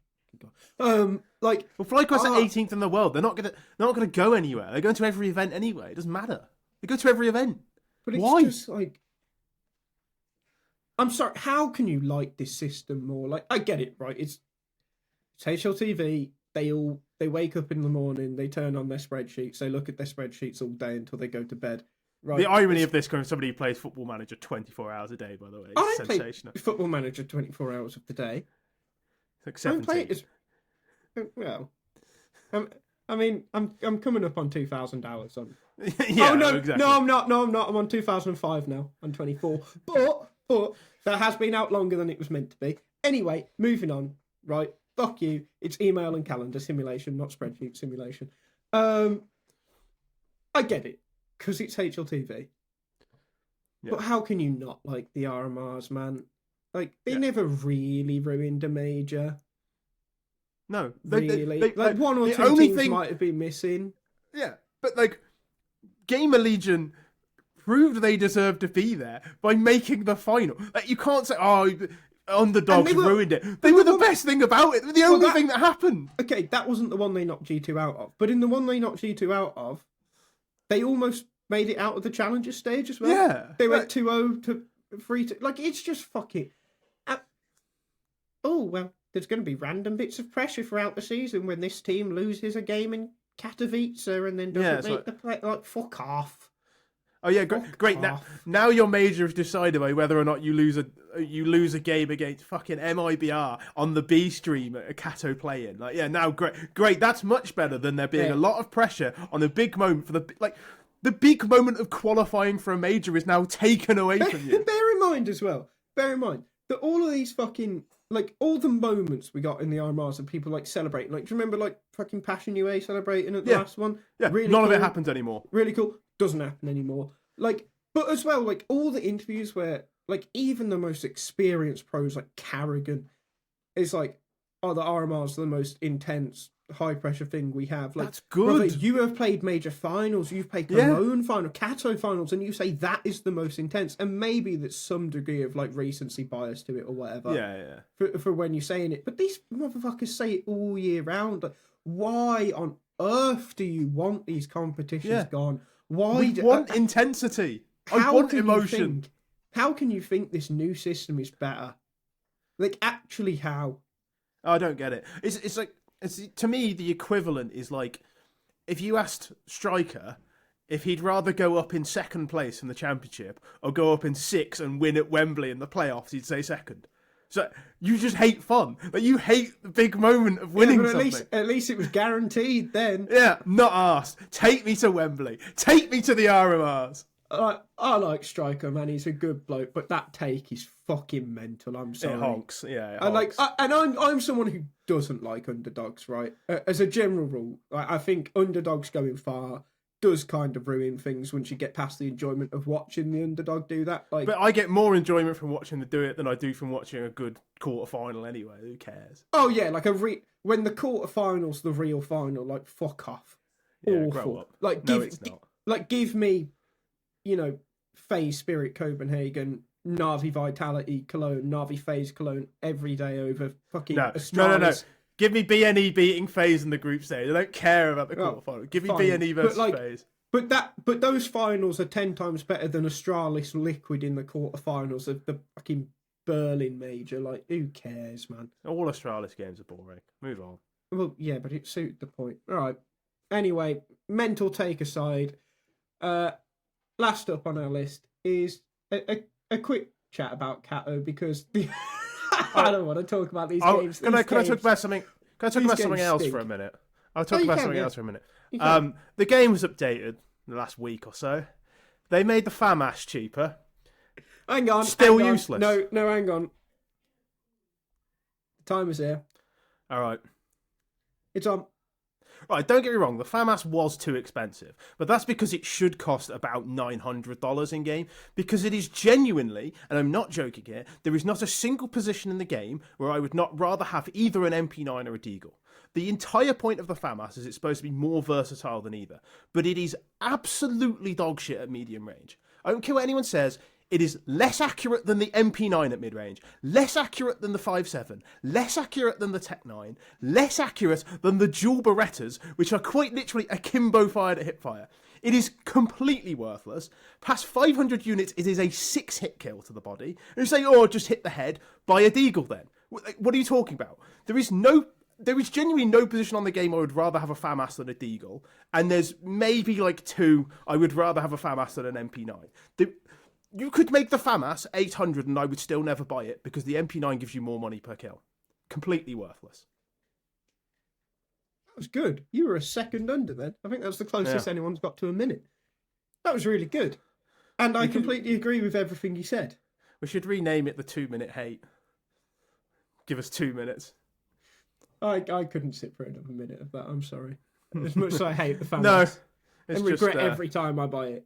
Like, well, FlyQuest are 18th in the world. They're not gonna go anywhere. They're going to every event anyway. It doesn't matter. They go to every event. But it's Why? just like, I'm sorry. How can you like this system more? Like, I get it, right? It's HLTV. They wake up in the morning. They turn on their spreadsheets. They look at their spreadsheets all day until they go to bed. Right. The irony of this coming from somebody who plays Football Manager 24 hours a day, by the way, I is don't sensational. play Football Manager 24 hours of the day. It's like I don't 17. play it as well. I mean, I'm coming up on 2,000 hours on. Yeah, oh no, exactly. no, I'm not. I'm on 2005 now. I'm 24, but that has been out longer than it was meant to be. Anyway, moving on. Right, fuck you. It's email and calendar simulation, not spreadsheet simulation. I get it because it's HLTV. Yeah. But how can you not like the RMRs, man? Like, they never really ruined a major. No. Really. Like, one or two teams might have been missing. Yeah, but, like, Gamer Legion proved they deserved to be there by making the final. Like, you can't say, oh, underdogs ruined it. They were the best thing about it. They were the only thing that happened. Okay, that wasn't the one they knocked G2 out of. But in the one they knocked G2 out of, they almost made it out of the challenger stage as well. Yeah. They went 2-0 to 3-2. Like, it's just fucking... oh, well, there's going to be random bits of pressure throughout the season when this team loses a game in Katowice and then doesn't make the play. Like, fuck off. Oh yeah, great. Now your major is decided by whether or not you lose a game against fucking MIBR on the B stream at a Kato play-in. Like, yeah, now great. That's much better than there being a lot of pressure on a big moment for the big moment of qualifying for a major is now taken away from you. Bear in mind that all of these fucking, like, all the moments we got in the RMRs of people, like, celebrating. Like, do you remember, like, fucking Passion UA celebrating at the last one? Yeah, really none cool. of it happens anymore. Really cool. Doesn't happen anymore. Like, but as well, like, all the interviews where, like, even the most experienced pros, like Carrigan, is like, oh, the RMRs are the most intense, high-pressure thing we have. Like, that's good. Brother, you have played major finals, you've played Cologne final, Kato finals, and you say that is the most intense. And maybe there's some degree of, like, recency bias to it or whatever. Yeah. For when you're saying it. But these motherfuckers say it all year round. Like, why on earth do you want these competitions gone? Why we want intensity. I want emotion. How can you think this new system is better? Like, actually, how? I don't get it. It's like, to me, the equivalent is like, if you asked Striker if he'd rather go up in second place in the championship or go up in 6th and win at Wembley in the playoffs, he'd say second. So you just hate fun. Like, you hate the big moment of winning something. At least it was guaranteed then. Yeah, not asked. Take me to Wembley. Take me to the RMRs. I like Striker, man. He's a good bloke, but that take is fucking mental. I'm sorry. It honks. Yeah, it honks. And I'm someone who doesn't like underdogs, right? As a general rule, I think underdogs going far does kind of ruin things once you get past the enjoyment of watching the underdog do that. Like, but I get more enjoyment from watching them do it than I do from watching a good quarterfinal anyway. Who cares? Oh yeah, like when the quarterfinal's the real final, like, fuck off. Yeah, awful. grow up. Like, it's not. Like, give me, you know, FaZe Spirit Copenhagen, Navi Vitality Cologne, Navi FaZe Cologne every day over fucking Astralis. No. Give me BNE beating FaZe in the group stage. I don't care about the quarterfinal. Give me BNE versus FaZe. But those finals are 10 times better than Astralis Liquid in the quarterfinals of the fucking Berlin major. Like, who cares, man? All Astralis games are boring. Move on. Well, yeah, but it suited the point. All right. Anyway, mental take aside, last up on our list is a quick chat about Kato, because I don't want to talk about these games. Can I talk about something? Can I talk about something else for a minute? I'll talk about something else for a minute. The game was updated the last week or so. They made the FAMAS cheaper. Hang on. Still useless. No, hang on. The timer's here. All right. It's on. Right, don't get me wrong, the FAMAS was too expensive, but that's because it should cost about $900 in game, because it is genuinely, and I'm not joking here, there is not a single position in the game where I would not rather have either an MP9 or a Deagle. The entire point of the FAMAS is it's supposed to be more versatile than either, but it is absolutely dog shit at medium range. I don't care what anyone says, It is less accurate than the MP9 at mid-range, less accurate than the 5.7, less accurate than the Tech 9, less accurate than the dual Berettas, which are quite literally akimbo fired at hipfire. It is completely worthless. Past 500 units, it is a 6-hit kill to the body. And you say, oh, just hit the head, buy a Deagle then. What are you talking about? There is genuinely no position on the game I would rather have a FAMAS than a Deagle. And there's maybe like 2 I would rather have a FAMAS than an MP9. You could make the FAMAS 800 and I would still never buy it because the MP9 gives you more money per kill. Completely worthless. That was good. You were a second under then. I think that was the closest anyone's got to a minute. That was really good. And I completely agree with everything you said. We should rename it the 2-minute hate. Give us 2 minutes. I couldn't sit for another minute of that. I'm sorry. As much as I hate the FAMAS. No. And regret every time I buy it.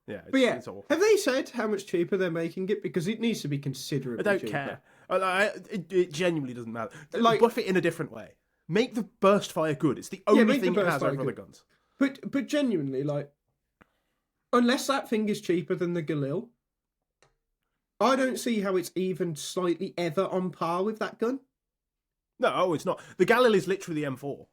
Yeah, it's awful. Have they said how much cheaper they're making it? Because it needs to be considerably cheaper. I don't care. It genuinely doesn't matter. Buff it in a different way. Make the burst fire good. It's the only thing it has over other guns. But genuinely, like, unless that thing is cheaper than the Galil, I don't see how it's even slightly ever on par with that gun. No, it's not. The Galil is literally the M4.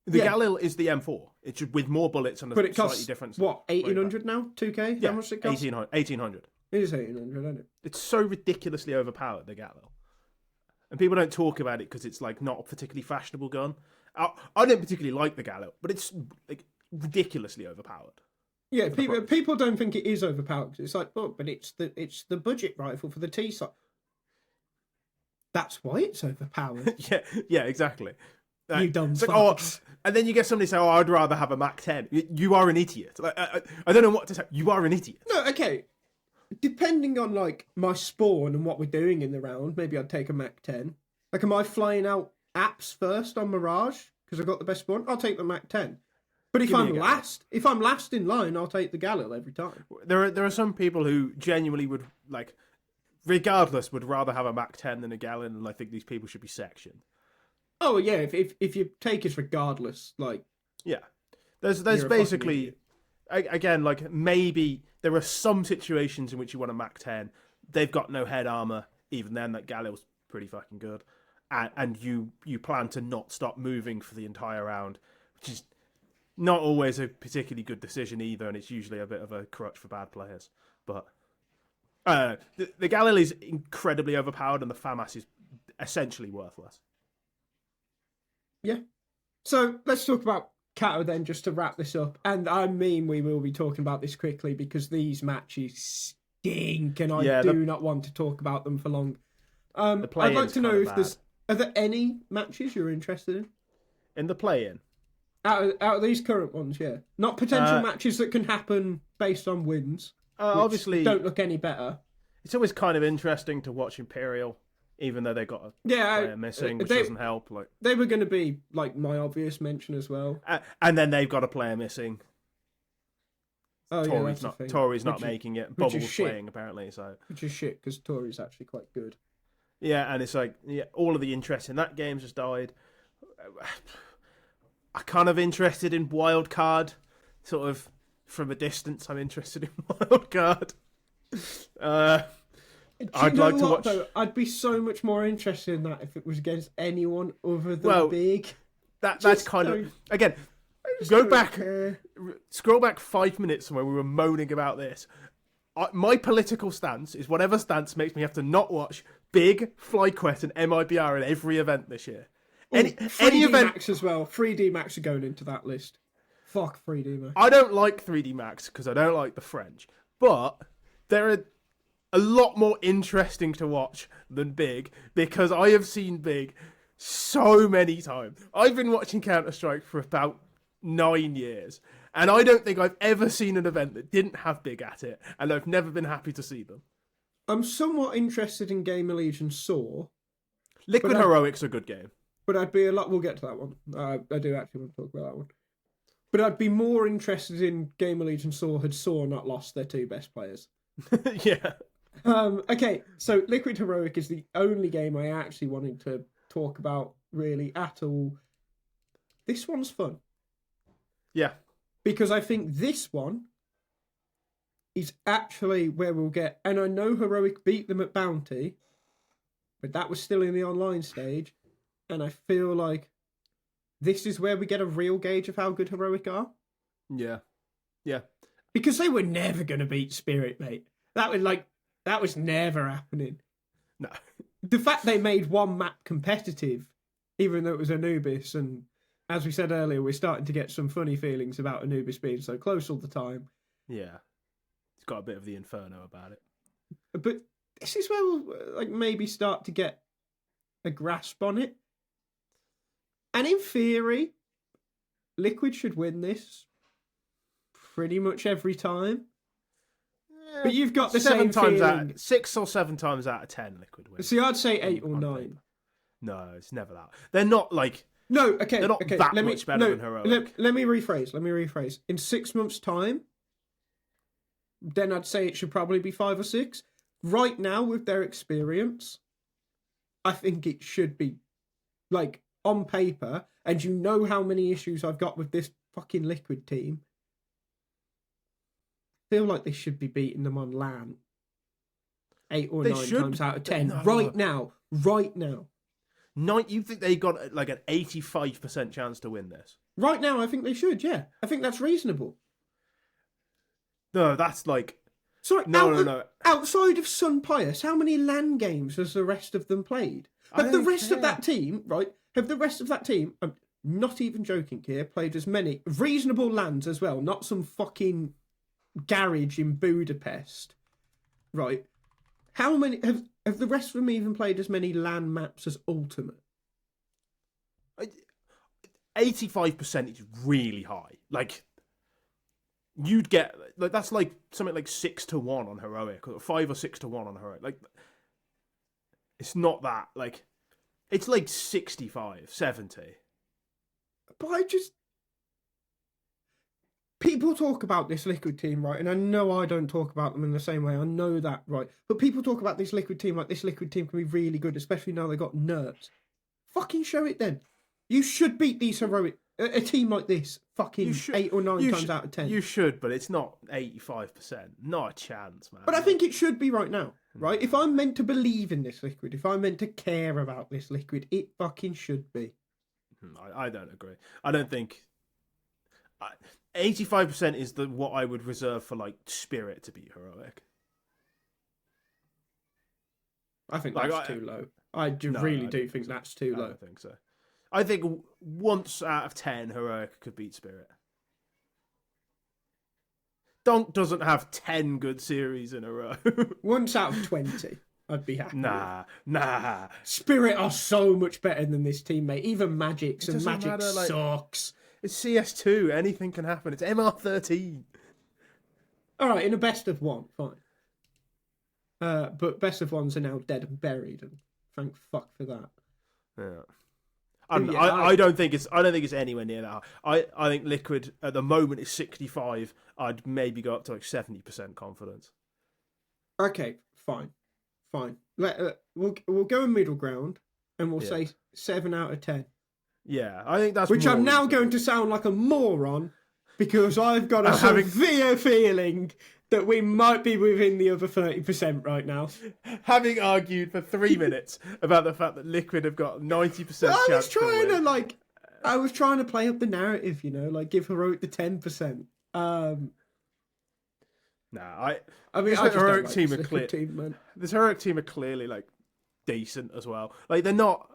The Galil is the M4. It's just with more bullets and a slightly different. What, 1800 now? 2K? Yeah, how much does it cost? 1800. It is 1800, isn't it? It's so ridiculously overpowered, the Galil. And people don't talk about it because it's like not a particularly fashionable gun. I don't particularly like the Galil, but it's like ridiculously overpowered. Yeah, people don't think it is overpowered. It's like, oh, but it's the budget rifle for the T-side. That's why it's overpowered. yeah, exactly. You dumb fucks. And then you get somebody say, "Oh, I'd rather have a Mac 10." You are an idiot. Like, I don't know what to say. You are an idiot. No, okay. Depending on like my spawn and what we're doing in the round, maybe I'd take a Mac 10. Like, am I flying out apps first on Mirage because I've got the best spawn? I'll take the Mac 10. But if I'm last in line, I'll take the Galil every time. There are some people who genuinely would like, regardless, would rather have a Mac 10 than a Galil, and I think these people should be sectioned. Oh yeah, if you take it regardless, like there's basically again like maybe there are some situations in which you want a Mac 10. They've got no head armor. Even then, that Galil's pretty fucking good, and you plan to not stop moving for the entire round, which is not always a particularly good decision either, and it's usually a bit of a crutch for bad players. But the Galil is incredibly overpowered, and the FAMAS is essentially worthless. Yeah. So let's talk about Kato then, just to wrap this up. And I mean, we will be talking about this quickly because these matches stink, and I do not want to talk about them for long. I'd like to know if are there any matches you're interested in? In the play-in? Out of these current ones, yeah. Not potential matches that can happen based on wins. Obviously, don't look any better. It's always kind of interesting to watch Imperial, even though they got a player missing, which doesn't help. Like, they were going to be like my obvious mention as well. And then they've got a player missing. Oh, Tori's not making it. Bobble's playing apparently, so which is shit because Tori's actually quite good. Yeah, and it's like all of the interest in that game's just died. I'm kind of interested in Wild Card, sort of from a distance. I'm interested in Wild Card. I'd like to watch. Though? I'd be so much more interested in that if it was against anyone other than Big. That's kind of again. Scroll back 5 minutes from when we were moaning about this. My political stance is whatever stance makes me have to not watch Big, FlyQuest, and MIBR in every event this year. Any event Max as well. 3D Max are going into that list. Fuck 3D Max. I don't like 3D Max because I don't like the French, but there are a lot more interesting to watch than Big because I have seen Big so many times. I've been watching Counter-Strike for about 9 years, and I don't think I've ever seen an event that didn't have Big at it, and I've never been happy to see them. I'm somewhat interested in Gamer Legion Saw. Liquid Heroic's a good game. But I'd be a lot... We'll get to that one. I do actually want to talk about that one. But I'd be more interested in Gamer Legion Saw had Saw not lost their 2 best players. Yeah. Okay, so Liquid Heroic is the only game I actually wanted to talk about really at all. This one's fun. Yeah. Because I think this one is actually where we'll get. And I know Heroic beat them at Bounty, but that was still in the online stage. And I feel like this is where we get a real gauge of how good Heroic are. Yeah. Yeah. Because they were never going to beat Spirit, mate. That was never happening. No. The fact they made one map competitive, even though it was Anubis, and as we said earlier, we're starting to get some funny feelings about Anubis being so close all the time. Yeah. It's got a bit of the Inferno about it. But this is where we'll maybe start to get a grasp on it. And in theory, Liquid should win this pretty much every time. Yeah, but you've got the same feeling. 6 or 7 times out of 10, Liquid wins. See, I'd say 8 or 9. Paper. No, it's never that. They're not like... No, okay. They're not that much better than Heroic. Let me rephrase. In 6 months' time, then I'd say it should probably be 5 or 6. Right now, with their experience, I think it should be, on paper, and you know how many issues I've got with this fucking Liquid team. I feel like they should be beating them on LAN 8 or 9 times out of 10. No. Right now. You think they got an 85% chance to win this? Right now, I think they should, yeah. I think that's reasonable. No, that's like... Sorry, no. Outside of Sun Pius, how many LAN games has the rest of them played? Have the rest of that team, I'm not even joking here, played as many reasonable LANs as well, not some fucking garage in Budapest, right? How many have the rest of them even played as many LAN maps as Ultimate? 85% is really high. You'd get that's something like 6 to 1 on Heroic, or 5 or 6 to 1 on Heroic. It's not that it's 65, 70. But people talk about this Liquid team, right? And I know I don't talk about them in the same way. I know that, right? But people talk about this Liquid team like this Liquid team can be really good, especially now they got nerfs. Fucking show it then. You should beat these Heroic... A team like this, fucking 8 or 9 times out of 10. You should, but it's not 85%. Not a chance, man. But I think it should be right now, right? If I'm meant to believe in this Liquid, if I'm meant to care about this Liquid, it fucking should be. I don't agree. I don't think... 85% is what I would reserve for, Spirit to beat Heroic. I think that's too low. I really do think that's too low. I don't think so. I think once out of 10, Heroic could beat Spirit. Donk doesn't have 10 good series in a row. Once out of 20, I'd be happy. Nah. Spirit are so much better than this team, mate. Even Magic's, and Magic sucks. It's CS2. Anything can happen. It's MR13. All right, in a best of 1, fine. But best of 1s are now dead and buried, and thank fuck for that. Yeah. I don't think it's anywhere near that. I think Liquid at the moment is 65. I'd maybe go up to 70% confidence. Okay, fine. We'll go in middle ground, and we'll say 7 out of 10. Yeah, I think that's which I'm now going to sound like a moron because I've got a severe feeling that we might be within the other 30% right now. Having argued for 3 minutes about the fact that Liquid have got 90% chance to win. I was trying to play up the narrative, give Heroic the 10%. I mean, this Heroic team are clear. This Heroic team are clearly decent as well. They're not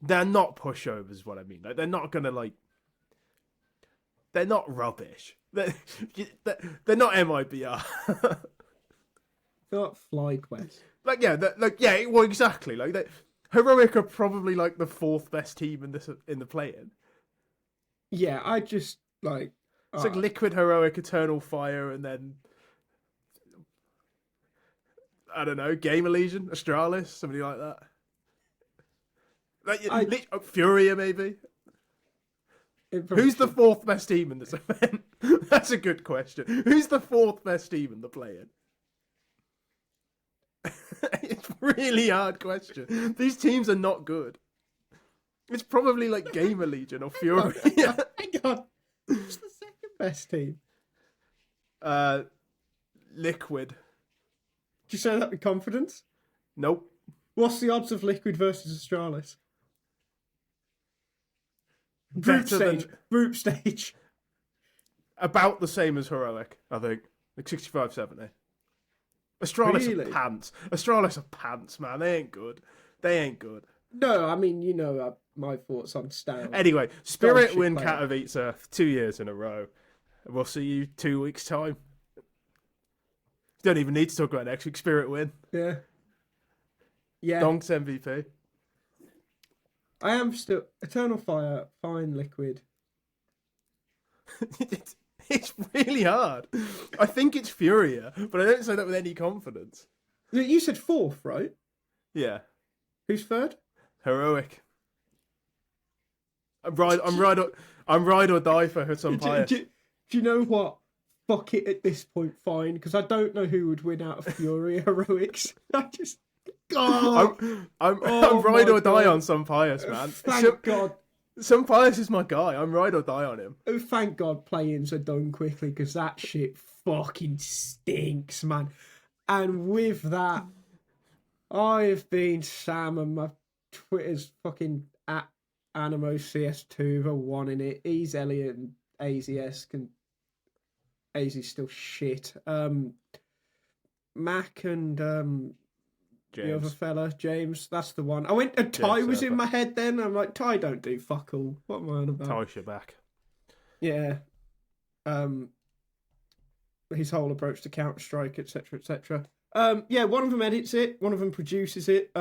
pushovers. Is what I mean. They're not gonna they're not rubbish. They're not MIBR. They're not FlyQuest. Well, exactly. Heroic are probably the 4th best team in the play-in. Yeah, I just it's Liquid, Heroic, Eternal Fire, and then I don't know, Gamer Legion, Astralis, somebody like that. Furia, maybe. Who's the 4th best team in this event? That's a good question. Who's the 4th best team in the play-in? It's a really hard question. These teams are not good. It's probably Gamer Legion or Furia. Hang on. Who's the 2nd best team? Liquid. Do you say that with confidence? Nope. What's the odds of Liquid versus Australis? Group stage. About the same as Heroic, I think. Like 65-70. Australis Really? are pants. Australis are pants, man. They ain't good. No, I mean, you know my thoughts on Stan. Anyway, Spirit shit win player. Katowice 2 years in a row. We'll see you 2 weeks' time. Don't even need to talk about next week. Spirit win. Yeah. Yeah. Donk's MVP. I am still... Eternal Fire, fine, Liquid. It's really hard. I think it's Furia, but I don't say that with any confidence. You said fourth, right? Yeah. Who's third? Heroic. I'm ride or die for some pious. Do you know what? Fuck it at this point, fine, because I don't know who would win out of Fury Heroics. I just... God. I'm Oh ride my or die God. on some pious, man. Thank God. Some pious is my guy. I'm ride or die on him. Oh, thank God play-ins are done quickly, because that shit fucking stinks, man. And with that, I've been Sam, and my Twitter's fucking at AnimoCS2, the one in it. He's Elliot, and AZS can... AZ's still shit. Mac and the other fella, James, that's the one. I went, and Ty was in my head then. I'm like, Ty don't do fuck all. What am I on about? Ty's your back. Yeah. His whole approach to Counter-Strike, etc., etc. Yeah, one of them edits it, one of them produces it.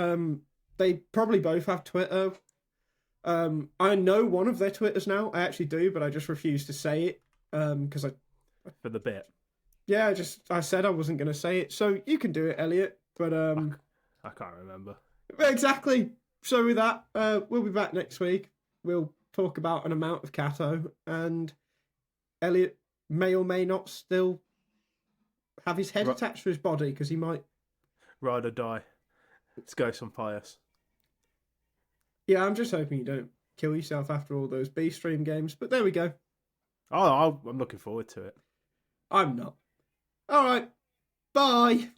They probably both have Twitter. I know one of their Twitters now. I actually do, but I just refuse to say it because For the bit. Yeah, I said I wasn't going to say it. So you can do it, Elliot. But I can't remember. Exactly. So with that, we'll be back next week. We'll talk about an amount of Kato, and Elliot may or may not still have his head attached to his body because he might ride or die. Let's go some pious. Yeah, I'm just hoping you don't kill yourself after all those B-stream games. But there we go. Oh, I'm looking forward to it. I'm not. All right. Bye.